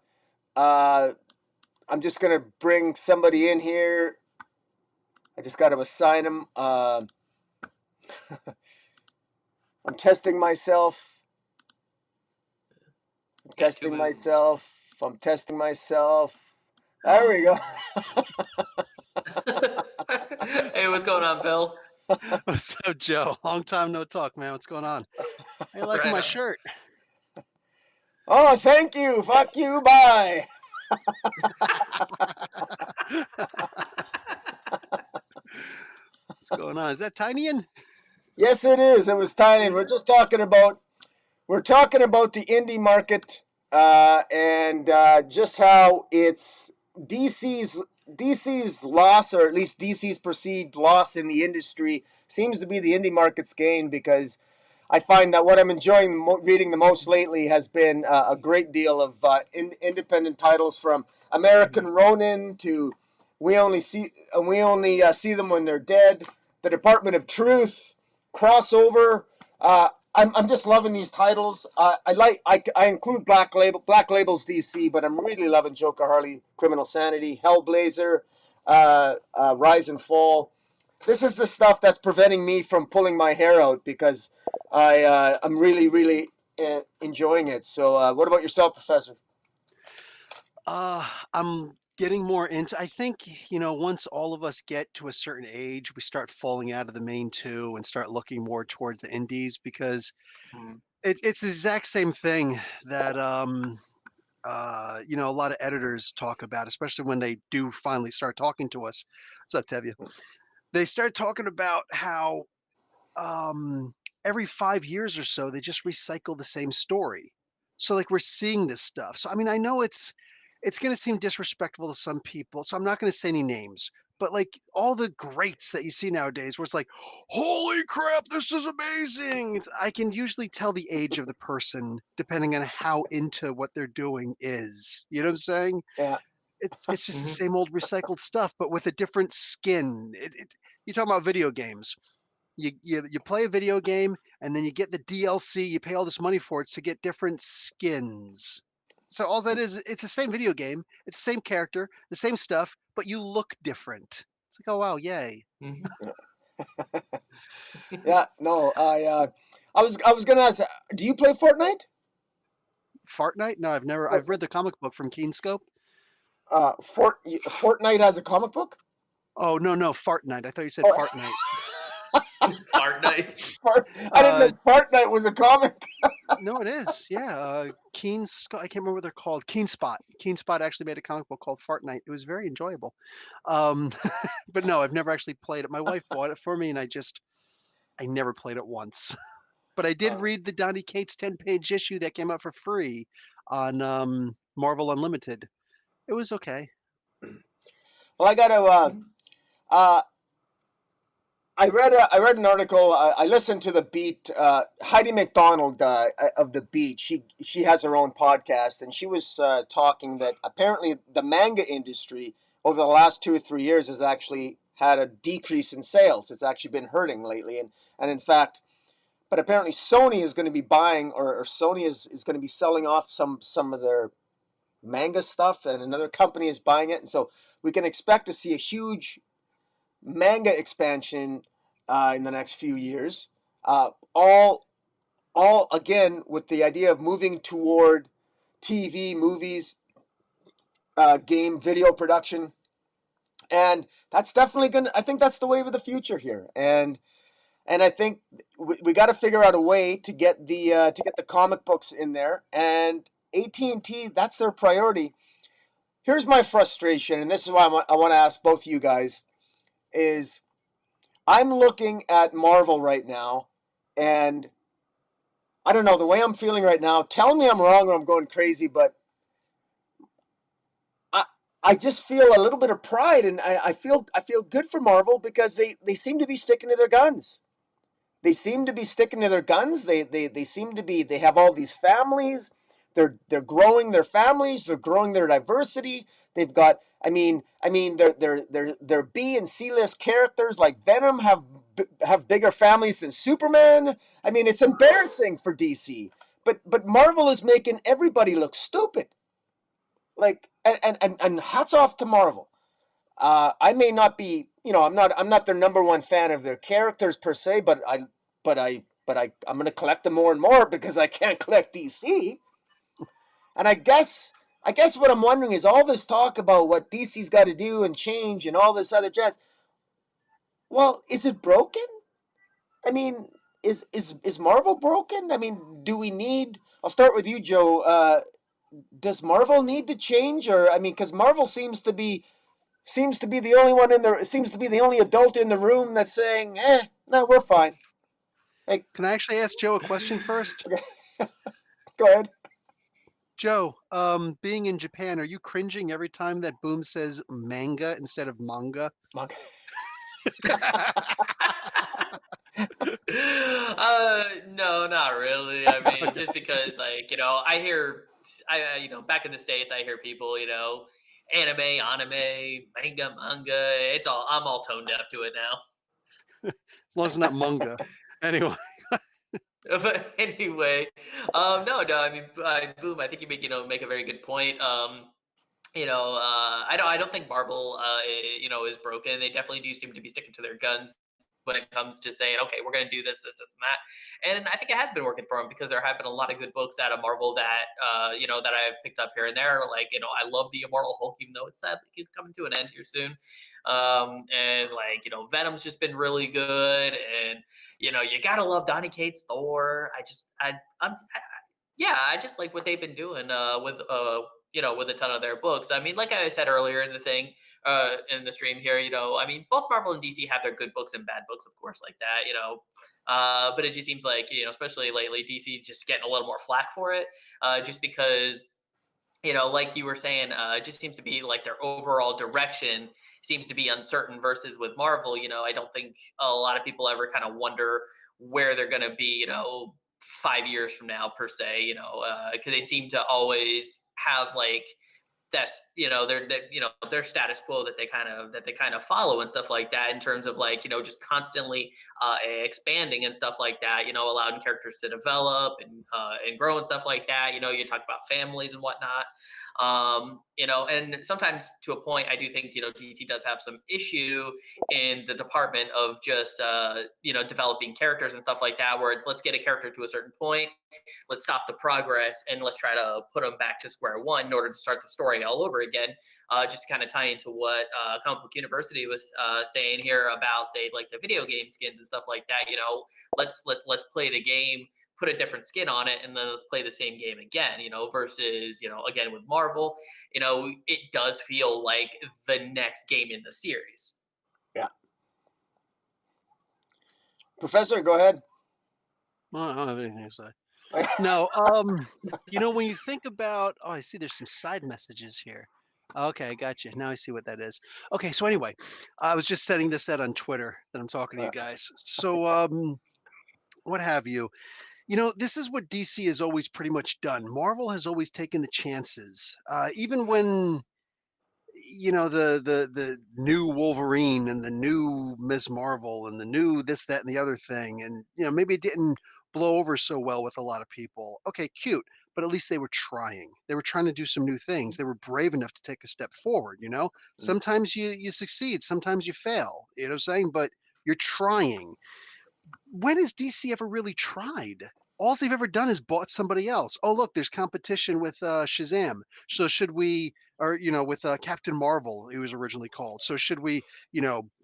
I'm just gonna bring somebody in here. I just got to assign them. I'm testing myself. I'm testing myself. I'm testing myself. There we go. Hey, what's going on, Bill? What's up, Joe? Long time no talk, man. What's going on? How you liking Right my on. shirt? Oh, thank you. Fuck you. Bye. What's going on? Is that Tinyan? Yes, it is. It was tiny. And we're talking about the indie market and just how it's DC's loss, or at least DC's perceived loss in the industry, seems to be the indie market's gain, because I find that what I'm enjoying reading the most lately has been a great deal of independent titles, from American Ronin to We Only See Them When They're Dead, The Department of Truth, Crossover. I'm just loving these titles. I include Black Label's DC, but I'm really loving Joker Harley, Criminal Sanity, Hellblazer, Rise and Fall. This is the stuff that's preventing me from pulling my hair out, because I'm really enjoying it. So what about yourself, Professor? I'm getting more into. I think once all of us get to a certain age, we start falling out of the main two and start looking more towards the indies, because it's the exact same thing that a lot of editors talk about, especially when they do finally start talking to us. What's up, Tevye? They start talking about how every 5 years or so they just recycle the same story. So like we're seeing this stuff. So I mean, I know it's going to seem disrespectful to some people, so I'm not going to say any names. But like all the greats that you see nowadays, where it's like, holy crap, this is amazing. I can usually tell the age of the person depending on how into what they're doing is. You know what I'm saying? Yeah. It's just the same old recycled stuff, but with a different skin. You're talking about video games. You play a video game, and then you get the DLC. You pay all this money for it to get different skins. So all that is, it's the same video game. It's the same character, the same stuff, but you look different. It's like, oh wow, yay! Yeah. No. I was gonna ask. Do you play Fortnite? Fortnite? No, I've never. I've read the comic book from Keenscope. Fortnite has a comic book. Oh no, Fartnite. I thought you said Oh. Fartnite. Fortnite. I didn't know Fortnite was a comic. No, it is. Yeah, I can't remember what they're called. Keenspot. Keenspot actually made a comic book called Fartnite. It was very enjoyable. Um, but no, I've never actually played it. My wife bought it for me, and I never played it once. But I did read the Donny Cates 10-page issue that came out for free on Marvel Unlimited. It was okay. Well, I got to. I read an article. I listened to the Beat. Heidi McDonald of the Beat. She has her own podcast, and she was talking that apparently the manga industry over the last 2 or 3 years has actually had a decrease in sales. It's actually been hurting lately, and in fact, but apparently Sony is going to be buying, or Sony is going to be selling off some of their manga stuff, and another company is buying it, and so we can expect to see a huge manga expansion in the next few years. All again with the idea of moving toward TV, movies, game, video production, and that's definitely gonna. I think that's the wave of the future here, and I think we got to figure out a way to get the comic books in there, and AT&T, that's their priority. Here's my frustration, and this is why I want to ask both of you guys, is I'm looking at Marvel right now, and I don't know, the way I'm feeling right now, tell me I'm wrong or I'm going crazy, but I just feel a little bit of pride, and I feel good for Marvel, because they seem to be sticking to their guns. they seem to be sticking to their guns. They seem to be, they have all these families. They're growing their families. They're growing their diversity. They've got, their B and C list characters like Venom have bigger families than Superman. I mean, it's embarrassing for DC. But Marvel is making everybody look stupid. Like, and hats off to Marvel. I may not be, I'm not their number one fan of their characters per se, I'm going to collect them more and more because I can't collect DC. And I guess what I'm wondering is all this talk about what DC's got to do and change and all this other jazz. Well, is it broken? I mean, is Marvel broken? I mean, do we need? I'll start with you, Joe. Does Marvel need to change, or I mean, because Marvel seems to be the only one in there. Seems to be the only adult in the room that's saying, no, we're fine. Like, Can I actually ask Joe a question first? go ahead. Joe, being in Japan, are you cringing every time that Boom says manga instead of manga? No, not really. I mean, just because, like, back in the States, I hear people, anime, manga. I'm all tone deaf to it now. As long as it's not manga. Anyway, But anyway, no. I mean, Boom. I think you make a very good point. I don't think Marvel, is broken. They definitely do seem to be sticking to their guns when it comes to saying, okay, we're going to do this, and that. And I think it has been working for them because there have been a lot of good books out of Marvel that, that I've picked up here and there. Like, I love the Immortal Hulk, even though it's sadly coming to an end here soon. And like, Venom's just been really good, and you gotta love Donny Cates Thor. I just like what they've been doing with a ton of their books. I mean, like I said earlier in the thing, in the stream here, I mean, both Marvel and DC have their good books and bad books, of course, like that, but it just seems like, especially lately, DC's just getting a little more flack for it, just because, like you were saying, it just seems to be like their overall direction seems to be uncertain versus with Marvel, I don't think a lot of people ever kind of wonder where they're going to be, 5 years from now per se, because they seem to always have like that's their status quo that they kind of follow and stuff like that in terms of like just constantly expanding and stuff like that, allowing characters to develop and grow and stuff like that. You talk about families and whatnot, and sometimes to a point I do think DC does have some issue in the department of just developing characters and stuff like that, where it's let's get a character to a certain point, let's stop the progress, and let's try to put them back to square one in order to start the story all over again. Just to kind of tie into what Comic Book University was saying here about, say, like the video game skins and stuff like that. Let's play the game, put a different skin on it, and then let's play the same game again. Versus again with Marvel, it does feel like the next game in the series. Yeah. Professor, go ahead. well, I don't have anything to say. No, when you think about, oh, I see there's some side messages here. Okay, I got you. Now I see what that is. Okay, so anyway, I was just setting this out on Twitter that I'm talking to you guys. So, what have you? This is what DC has always pretty much done. Marvel has always taken the chances, even when the new Wolverine and the new Ms. Marvel and the new this, that, and the other thing, and maybe it didn't blow over so well with a lot of people. Okay, cute, but at least they were trying. They were trying to do some new things. They were brave enough to take a step forward. Sometimes you succeed, sometimes you fail. You know what I'm saying? But you're trying. When has DC ever really tried? All they've ever done is bought somebody else. Oh, look, there's competition with Shazam. So should we, or with Captain Marvel, it was originally called. So should we,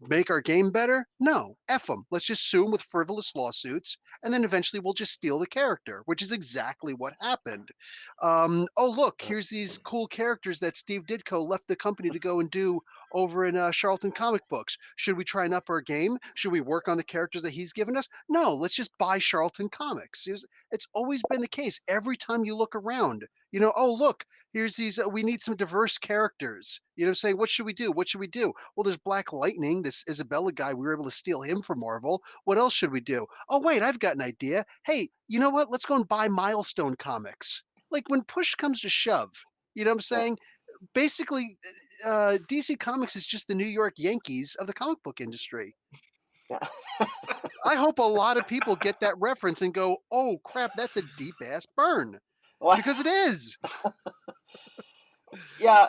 make our game better? No, F them. Let's just sue them with frivolous lawsuits, and then eventually we'll just steal the character, which is exactly what happened. Oh, look, here's these cool characters that Steve Ditko left the company to go and do over in Charlton Comic Books. Should we try and up our game? Should we work on the characters that he's given us? No, let's just buy Charlton Comics. It's always been the case. Every time you look around, Oh, look, here's these, we need some diverse characters. Saying, what should we do? What should we do? Well, there's Black Lightning, this Isabella guy. We were able to steal him from Marvel. What else should we do? Oh, wait, I've got an idea. Hey, you know what? Let's go and buy Milestone Comics. Like when push comes to shove, you know what I'm Yeah. saying? Basically, DC Comics is just the New York Yankees of the comic book industry. Yeah. I hope a lot of people get that reference and go, "Oh crap, that's a deep ass burn," Well, because it is. yeah,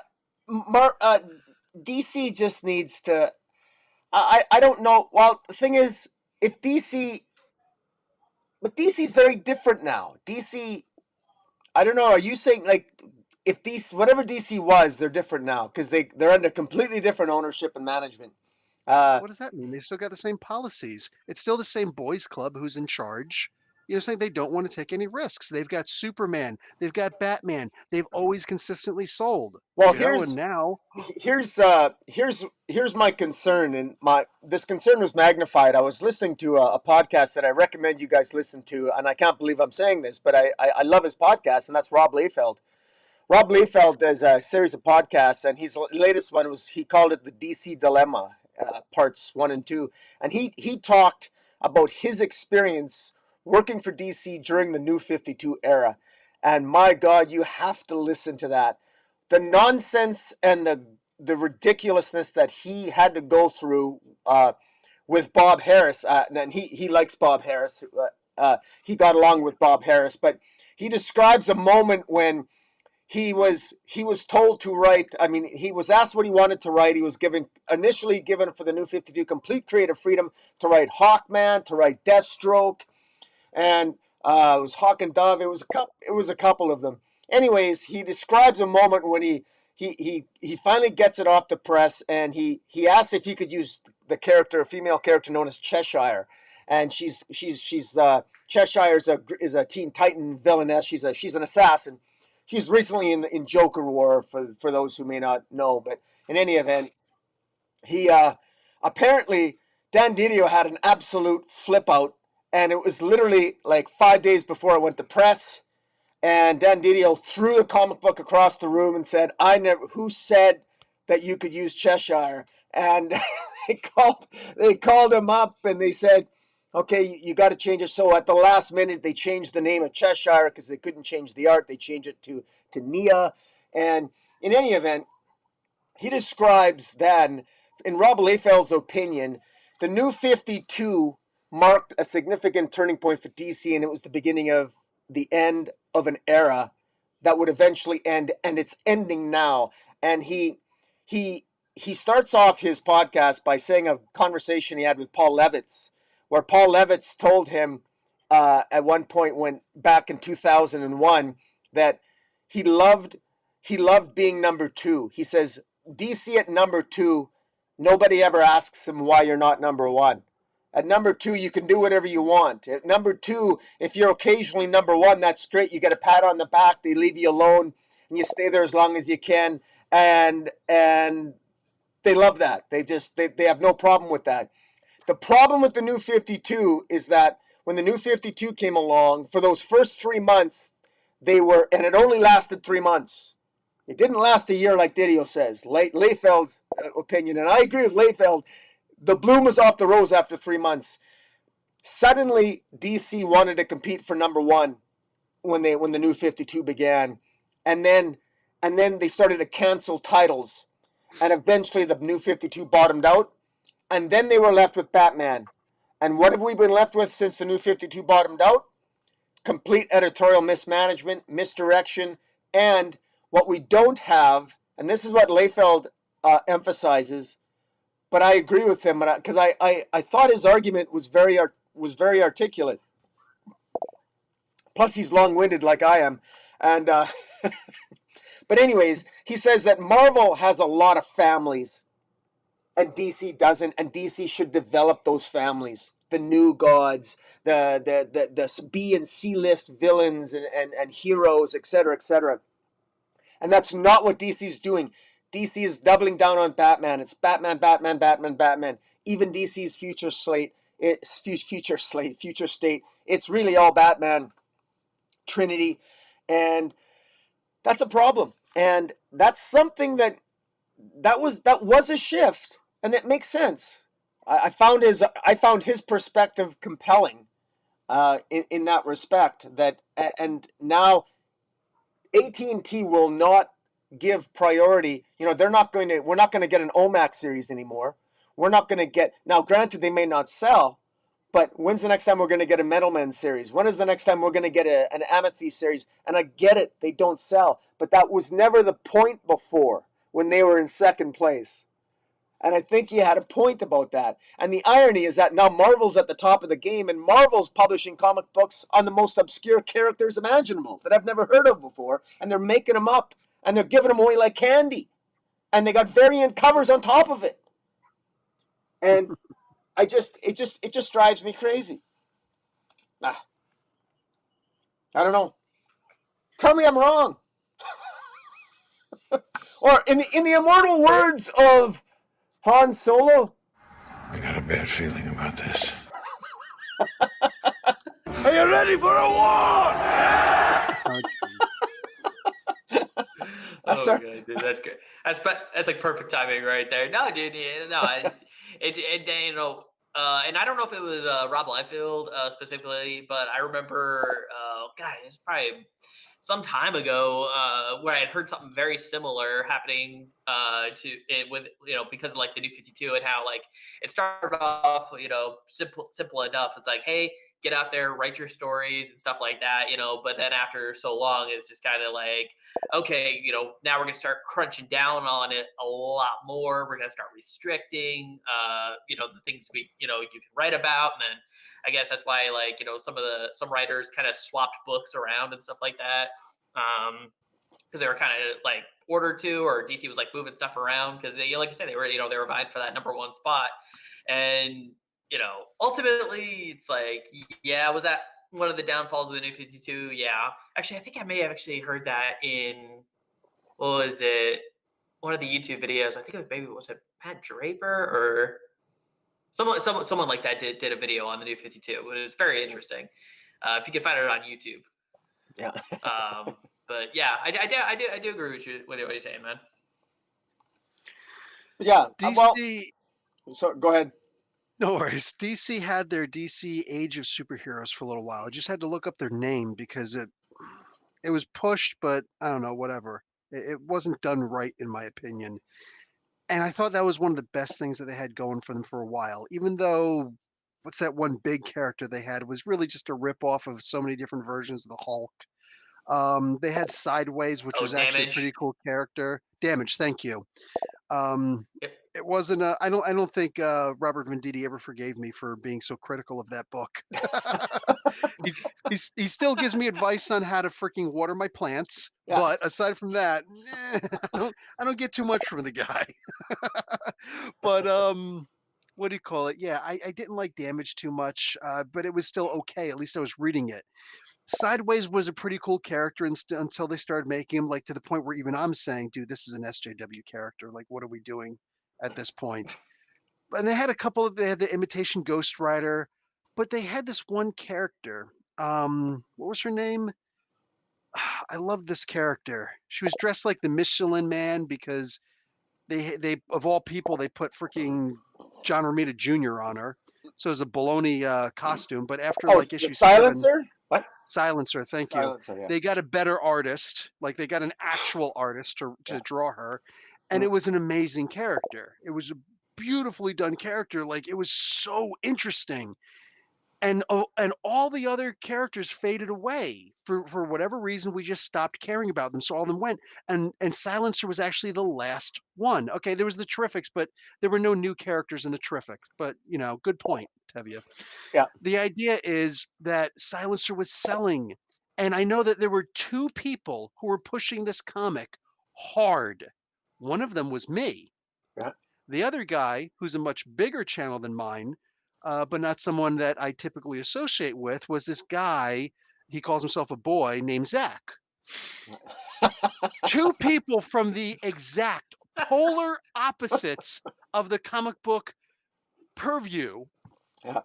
DC just needs to. I don't know. Well, the thing is, if DC, but DC's very different now. DC, I don't know. Are you saying like if DC, whatever DC was, they're different now because they're under completely different ownership and management. Uh, What does that mean? They've still got the same policies. It's still the same boys club who's in charge. Saying they don't want to take any risks. They've got Superman, they've got Batman. They've always consistently sold. well, And now, here's my concern, and my this concern was magnified. I was listening to a podcast that I recommend you guys listen to, and I can't believe I'm saying this, but I love his podcast, and that's Rob Liefeld. Rob Liefeld does a series of podcasts, and his latest one was he called it the DC Dilemma, parts 1 and 2, and he talked about his experience working for DC during the New 52 era, and my God, you have to listen to that. The nonsense and the ridiculousness that he had to go through with Bob Harris, and he likes Bob Harris. He got along with Bob Harris, but he describes a moment when he was told to write. I mean, he was asked what he wanted to write. He was initially given for the New 52 complete creative freedom to write Hawkman, to write Deathstroke, and it was Hawk and Dove. It was a couple of them. Anyways, he describes a moment when he finally gets it off the press, and he asks if he could use a female character known as Cheshire, and she's Cheshire is a Teen Titan villainess. She's an assassin. She's recently in Joker War for those who may not know, but in any event, he apparently Dan Didio had an absolute flip out, and it was literally like 5 days before it went to press, and Dan Didio threw the comic book across the room and said, "I never. Who said that you could use Cheshire?" And they called him up and they said, "Okay, you got to change it." So at the last minute, they changed the name of Cheshire because they couldn't change the art. They changed it to Nia. And in any event, he describes then, in Rob Liefeld's opinion, the New 52 marked a significant turning point for DC, and it was the beginning of the end of an era that would eventually end, and it's ending now. And he starts off his podcast by saying a conversation he had with Paul Levitz, where Paul Levitz told him at one point when back in 2001 that he loved being number two. He says DC at number two, nobody ever asks him why you're not number one. At number two, you can do whatever you want. At number two, if you're occasionally number one, that's great. You get a pat on the back. They leave you alone, and you stay there as long as you can. And they love that. They have no problem with that. The problem with the New 52 is that when the New 52 came along, for those first 3 months, and it only lasted 3 months. It didn't last a year like Didio says. Liefeld's opinion, and I agree with Liefeld. The bloom was off the rose after 3 months. Suddenly, DC wanted to compete for number one when the New 52 began, and then they started to cancel titles, and eventually the New 52 bottomed out, and then they were left with Batman. And what have we been left with since the New 52 bottomed out? Complete editorial mismanagement, misdirection, and what we don't have, and this is what Liefeld emphasizes, but I agree with him because I thought his argument was very articulate. Plus, he's long-winded like I am, and but anyways, he says that Marvel has a lot of families, and DC doesn't, and DC should develop those families. The new gods, the B and C list villains and heroes, etc., etc. And that's not what DC's doing. DC is doubling down on Batman. It's Batman, Batman, Batman, Batman. Even DC's future state, it's really all Batman, Trinity, and That's a problem, and that's something that was a shift, and it makes sense. I found his perspective compelling, in that respect. And now AT&T will not give priority. They're not going to. We're not going to get an OMAX series anymore. We're not going to get. Now, granted, they may not sell, but when's the next time we're going to get a Metalman series? When is the next time we're going to get an Amethyst series? And I get it, they don't sell, but that was never the point before when they were in second place. And I think he had a point about that. And the irony is that now Marvel's at the top of the game, and Marvel's publishing comic books on the most obscure characters imaginable that I've never heard of before, and they're making them up, and they're giving them away like candy. And they got variant covers on top of it. And it just drives me crazy. I don't know. Tell me I'm wrong. Or in the immortal words of Han Solo, I got a bad feeling about this. Are you ready for a war? Oh, God, dude, that's good. That's like perfect timing right there. No, dude, and I don't know if it was Rob Liefeld specifically, but I remember, God, it's probably some time ago where I had heard something very similar happening to it with because of like the New 52 and how like it started off simple enough. It's like, hey, get out there, write your stories and stuff like that, but then after so long, it's just kind of like, okay, now we're going to start crunching down on it a lot more. We're going to start restricting, the things you can write about. And then I guess that's why, like, some writers kind of swapped books around and stuff like that. Because they were kind of like ordered to, or DC was like moving stuff around because they, like you said, they were vying for that #1 spot. And, ultimately it's like, yeah, was that one of the downfalls of the New 52? Yeah. Actually, I think I may have actually heard that in, what was it? One of the YouTube videos. I think was it Pat Draper or someone like that did a video on the New 52. It was very interesting. If you can find it on YouTube. yeah. But yeah, I do agree with what you're saying, man. Yeah. DC. So go ahead. No worries. DC had their DC Age of Superheroes for a little while. I just had to look up their name because it was pushed, but I don't know, whatever. It wasn't done right, in my opinion. And I thought that was one of the best things that they had going for them for a while, even though what's that one big character they had was really just a rip off of so many different versions of the Hulk. They had Sideways, which was actually a pretty cool character. Damage, thank you. Yep. It wasn't. I don't think Robert Venditti ever forgave me for being so critical of that book. he still gives me advice on how to freaking water my plants, but aside from that, I don't get too much from the guy. But what do you call it? Yeah, I didn't like Damage too much, but it was still okay. At least I was reading it. Sideways was a pretty cool character until they started making him, like, to the point where even I'm saying, dude, this is an SJW character. Like, what are we doing at this point? And they had they had the Imitation Ghost Rider, but they had this one character. What was her name? I love this character. She was dressed like the Michelin Man because they of all people, they put freaking John Romita Jr. on her. So it was a baloney costume, but after like issue Silencer? 7, What? Silencer, thank Silencer, you. yeah. They got a better artist, like they got an actual artist to draw her, and it was an amazing character. It was a beautifully done character. Like, it was so interesting, and all the other characters faded away for whatever reason. We just stopped caring about them, so all of them went, and Silencer was actually the last one. Okay, there was the Terrifics, but there were no new characters in the Terrifics. But good point, Tevye. Yeah. The idea is that Silencer was selling, and I know that there were 2 people who were pushing this comic hard. One of them was me. Yeah. The other guy, who's a much bigger channel than mine, but not someone that I typically associate with, was this guy. He calls himself a boy named Zach. 2 people from the exact polar opposites of the comic book purview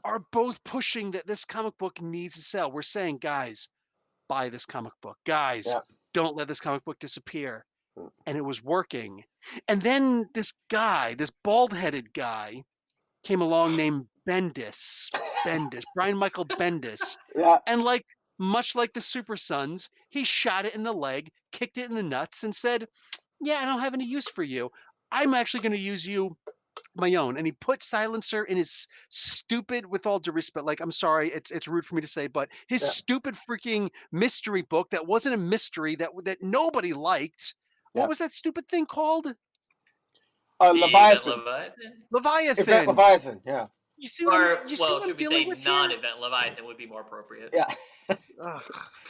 are both pushing that this comic book needs to sell. We're saying, guys, buy this comic book. Guys, don't let this comic book disappear. Mm. And it was working. And then this guy, this bald-headed guy, came along named Brian Michael Bendis. Yeah. And like much like the Super Sons, he shot it in the leg, kicked it in the nuts, and said, "Yeah, I don't have any use for you. I'm actually going to use you my own." And he put Silencer in his stupid, with all due respect, like I'm sorry, it's rude for me to say, but his Yeah. stupid freaking mystery book that wasn't a mystery that nobody liked. Yeah. What was that stupid thing called? Event Leviathan. Leviathan? Event Leviathan. Leviathan. Yeah. Or, You see well, what I'm should we dealing say with here? non-event Leviathan would be more appropriate. Yeah. Ugh.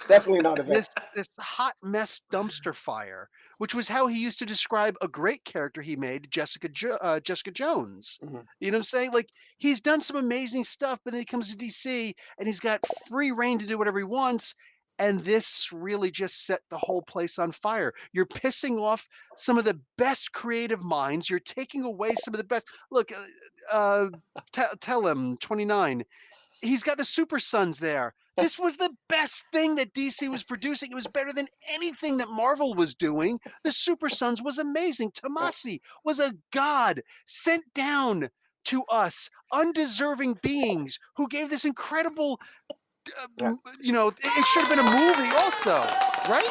Definitely not event. This hot mess dumpster fire, which was how he used to describe a great character he made, Jessica Jones. Mhm. You know what I'm saying? Like he's done some amazing stuff, but then he comes to DC and he's got free reign to do whatever he wants. And this really just set the whole place on fire. You're pissing off some of the best creative minds. You're taking away some of the best. Look, tell him 29. He's got the Super Sons there. This was the best thing that DC was producing. It was better than anything that Marvel was doing. The Super Sons was amazing. Tomasi was a god sent down to us, undeserving beings who gave this incredible, Yeah. it should have been a movie also, right?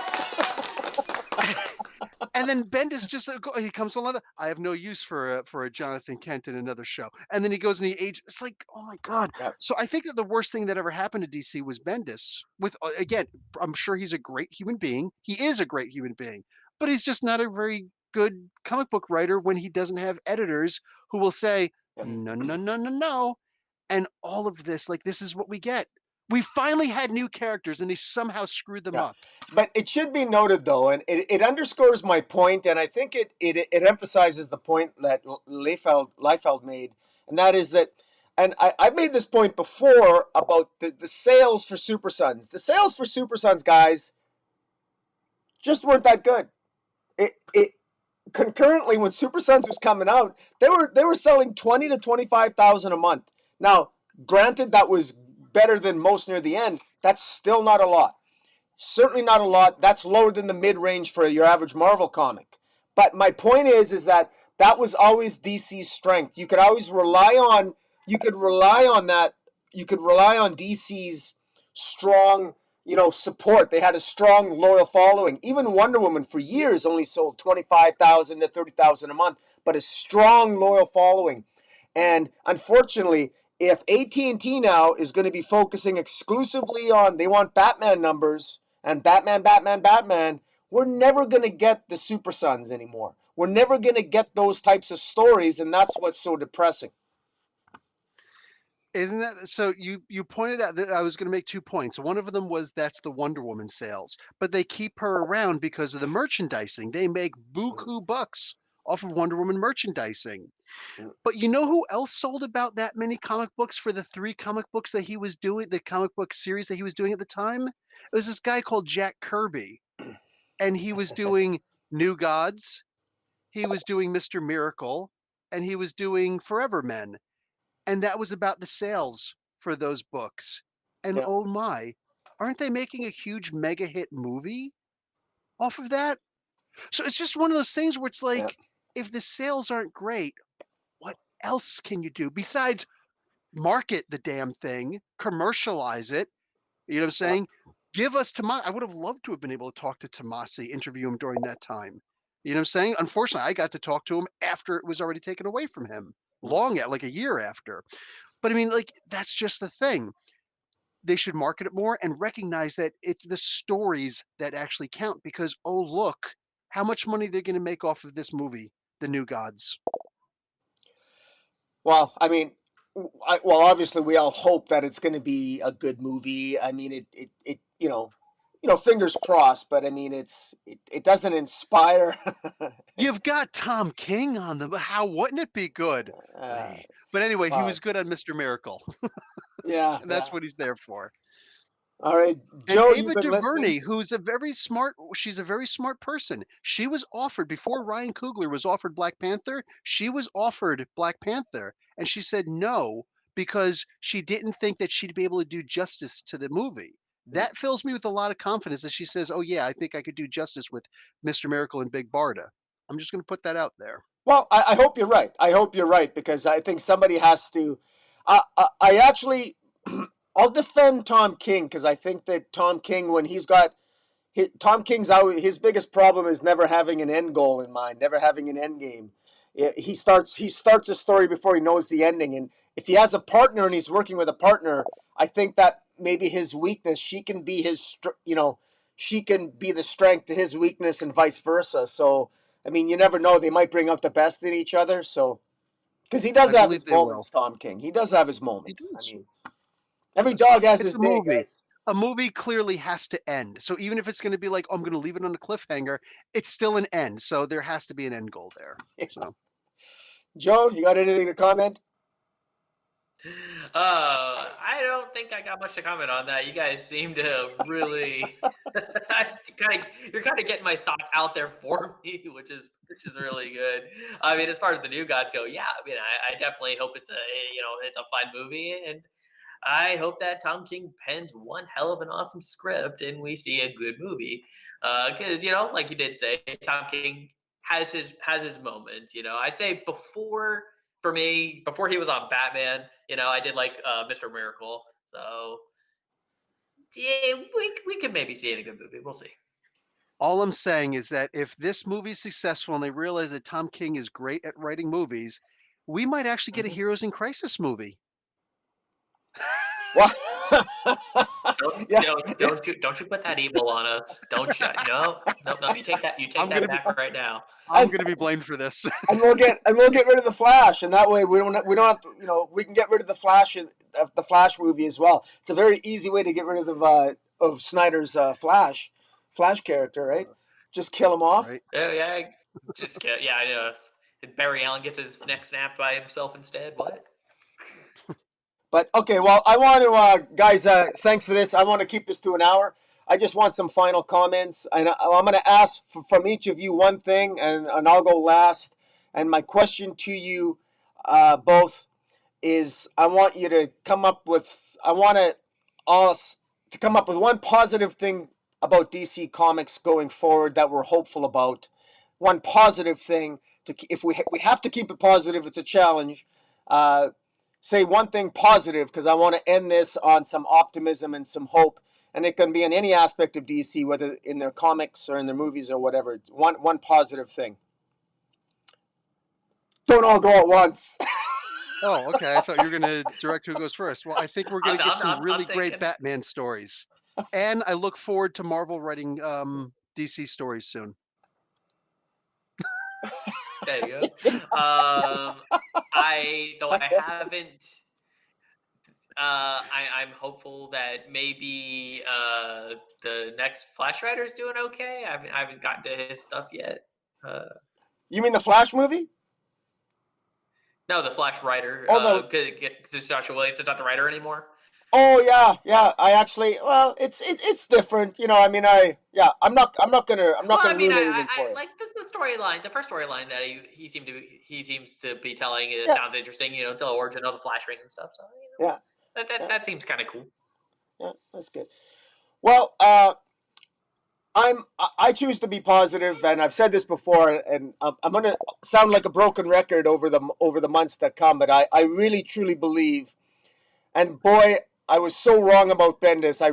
And then Bendis just he comes along. I have no use for a Jonathan Kent in another show. And then he goes and he ages. It's like, oh my god. Yeah. So I think that the worst thing that ever happened to DC was Bendis. With again, I'm sure he's a great human being. He is a great human being, but he's just not a very good comic book writer when he doesn't have editors who will say Yeah. no, no, no, no, no. And all of this, like this is what we get. We finally had new characters, and they somehow screwed them Yeah. up. But it should be noted, though, and it underscores my point, and I think it emphasizes the point that Liefeld made, and that is that, and I made this point before about the sales for Super Sons. The sales for Super Sons, guys, just weren't that good. It concurrently when Super Sons was coming out, they were selling 20 to 25,000 a month. Now, granted, that was better than most near the end. That's still not a lot. Certainly not a lot. That's lower than the mid-range for your average Marvel comic. But my point is that was always DC's strength. You could always rely on that. You could rely on DC's strong, support. They had a strong, loyal following. Even Wonder Woman for years only sold 25,000 to 30,000 a month, but a strong, loyal following. And unfortunately, if AT&T now is going to be focusing exclusively on, they want Batman numbers and Batman, we're never going to get the Super Sons anymore. We're never going to get those types of stories, and that's what's so depressing. Isn't that so? You pointed out that I was going to make 2 points. One of them was that's the Wonder Woman sales, but they keep her around because of the merchandising. They make buku bucks off of Wonder Woman merchandising. But you know who else sold about that many comic books for the 3 comic books that he was doing, the comic book series that he was doing at the time? It was this guy called Jack Kirby, and he was doing New Gods, he was doing Mr. Miracle, and he was doing Forever Men. And that was about the sales for those books. And Yeah. oh my, aren't they making a huge mega hit movie off of that? So it's just one of those things where it's like, Yeah. if the sales aren't great, what else can you do besides market the damn thing, commercialize it? You know what I'm saying? Give us Tomasi. I would have loved to have been able to talk to Tomasi, interview him during that time. You know what I'm saying? Unfortunately, I got to talk to him after it was already taken away from him, long at like a year after. But I mean, like, that's just the thing. They should market it more and recognize that it's the stories that actually count because, oh, look, how much money they're going to make off of this movie, The New Gods. Well, I mean, obviously we all hope that it's going to be a good movie. I mean, it fingers crossed, but I mean, it doesn't inspire. You've got Tom King on the, how wouldn't it be good? But anyway, he wow. was good on Mr. Miracle, Yeah, and that's what he's there for. All right, And Joe, Ava you've been DuVernay, listening. who's she's a very smart person. She was offered, before Ryan Coogler was offered Black Panther, she was offered Black Panther, and she said no because she didn't think that she'd be able to do justice to the movie. That fills me with a lot of confidence that she says, "Oh yeah, I think I could do justice with Mr. Miracle and Big Barda." I'm just going to put that out there. Well, I hope you're right. I hope you're right because I think somebody has to. I actually, I'll defend Tom King because I think that Tom King, when he's got Tom King's out, his biggest problem is never having an end goal in mind, never having an end game. He starts a story before he knows the ending, and if he has a partner and he's working with a partner, I think that maybe his weakness, she can be she can be the strength to his weakness and vice versa. So I mean, you never know; they might bring out the best in each other. So because he does I have believe his they will. moments, Tom King. He does have his He moments. does. I mean, every dog has It's his a day, movie. guys. A movie clearly has to end. So even if it's going to be like, oh, I'm going to leave it on a cliffhanger, it's still an end. So there has to be an end goal there. So Joe, you got anything to comment? I don't think I got much to comment on that. You guys seem to really you're kind of getting my thoughts out there for me, which is really good. I mean, as far as the new gods go, yeah. I mean, I definitely hope it's it's a fun movie, and I hope that Tom King pens one hell of an awesome script and we see a good movie. Because like you did say, Tom King has his moments. I'd say before for me before he was on Batman, I did like Mr. Miracle. So yeah, we could maybe see it in a good movie. We'll see. all I'm saying is that if this movie's successful and they realize that Tom King is great at writing movies, we might actually get a Heroes in Crisis movie. Well, Don't yeah, don't don't you put that evil on us? Don't you? No, no, no. You take I'm that gonna be back right now. I'm and, gonna be blamed for this. and we'll get rid of the Flash, and that way we don't have to, we can get rid of the Flash of the Flash movie as well. It's a very easy way to get rid of Snyder's Flash character, right? Just kill him off. Right. Oh yeah, yeah. I know. Barry Allen gets his neck snapped by himself instead. What? But okay, well, I want to, guys, thanks for this. I want to keep this to an hour. I just want some final comments, and I'm going to ask from each of you one thing, and I'll go last. And my question to you both is, I want us to come up with one positive thing about DC Comics going forward that we're hopeful about. One positive thing if we have to keep it positive, it's a challenge. Say one thing positive because I want to end this on some optimism and some hope. And it can be in any aspect of DC, whether in their comics or in their movies or whatever. One positive thing. Don't all go at once. Oh, okay. I thought you were gonna direct who goes first. Well, I think we're gonna get some really great thinking. Batman stories, and I look forward to Marvel writing DC stories soon. There you go. I haven't. I'm hopeful that maybe the next Flash Rider's doing okay. I haven't gotten to his stuff yet. You mean the Flash movie? No, the Flash Rider. Oh, Because Joshua Williams is not the writer anymore. Oh yeah. I actually, well, it's different. I'm not gonna ruin anything for you. Like this the storyline, the first storyline that he seems to be telling. It Yeah. sounds interesting. The origin of the Flash ring and stuff. So Yeah. that seems kind of cool. Yeah, that's good. Well, I choose to be positive, and I've said this before, and I'm gonna sound like a broken record over the months that come, but I really truly believe, and boy, I was so wrong about Bendis. I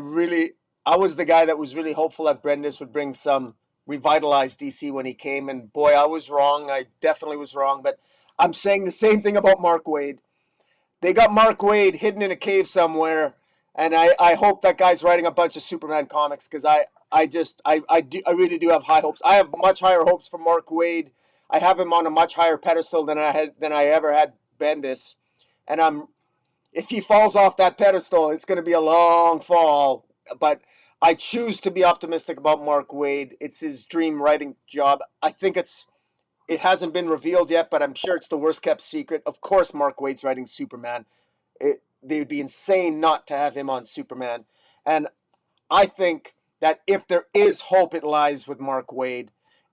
was the guy that was really hopeful that Bendis would bring some revitalized DC when he came, and boy, I was wrong. I definitely was wrong, but I'm saying the same thing about Mark Waid. They got Mark Waid hidden in a cave somewhere, and I hope that guy's writing a bunch of Superman comics because I really do have high hopes. I have much higher hopes for Mark Waid. I have him on a much higher pedestal than I ever had Bendis, and if he falls off that pedestal, it's going to be a long fall. But I choose to be optimistic about Mark Waid. It's his dream writing job. I think it hasn't been revealed yet, but I'm sure it's the worst kept secret. Of course, Mark Waid's writing Superman. They would be insane not to have him on Superman. And I think that if there is hope, it lies with Mark Waid.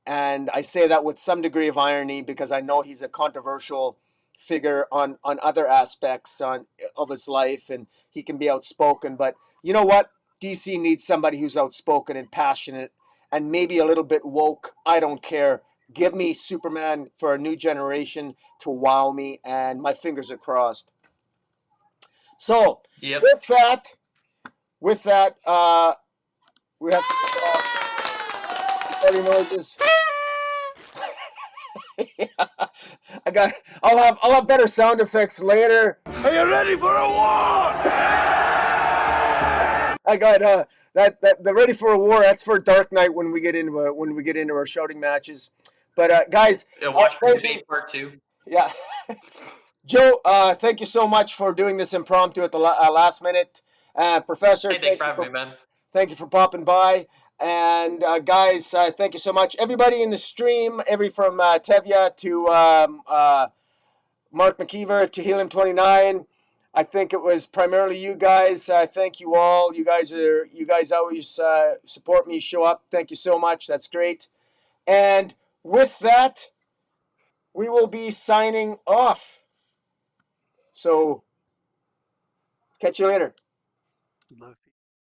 And I say that with some degree of irony because I know he's a controversial figure on other aspects of his life and he can be outspoken. But you know what? DC needs somebody who's outspoken and passionate and maybe a little bit woke. I don't care. Give me Superman for a new generation to wow me, and my fingers are crossed. So Yep. with that, we have funny noises. Yeah. I'll have better sound effects later. Are you ready for a war? I got that the Ready for a War. That's for Dark Knight when we get into our shouting matches. But guys, Watch for thank you. debate part 2. Yeah, Joe, thank you so much for doing this impromptu at the last minute. Professor, Hey, thanks for having me, man. Thank you for popping by. And guys, thank you so much. Everybody in the stream, from Tevya to Mark McKeever to Helium29. I think it was primarily you guys. Thank you all. You guys always support me, show up. Thank you so much. That's great. And with that, we will be signing off. So, catch you later. Love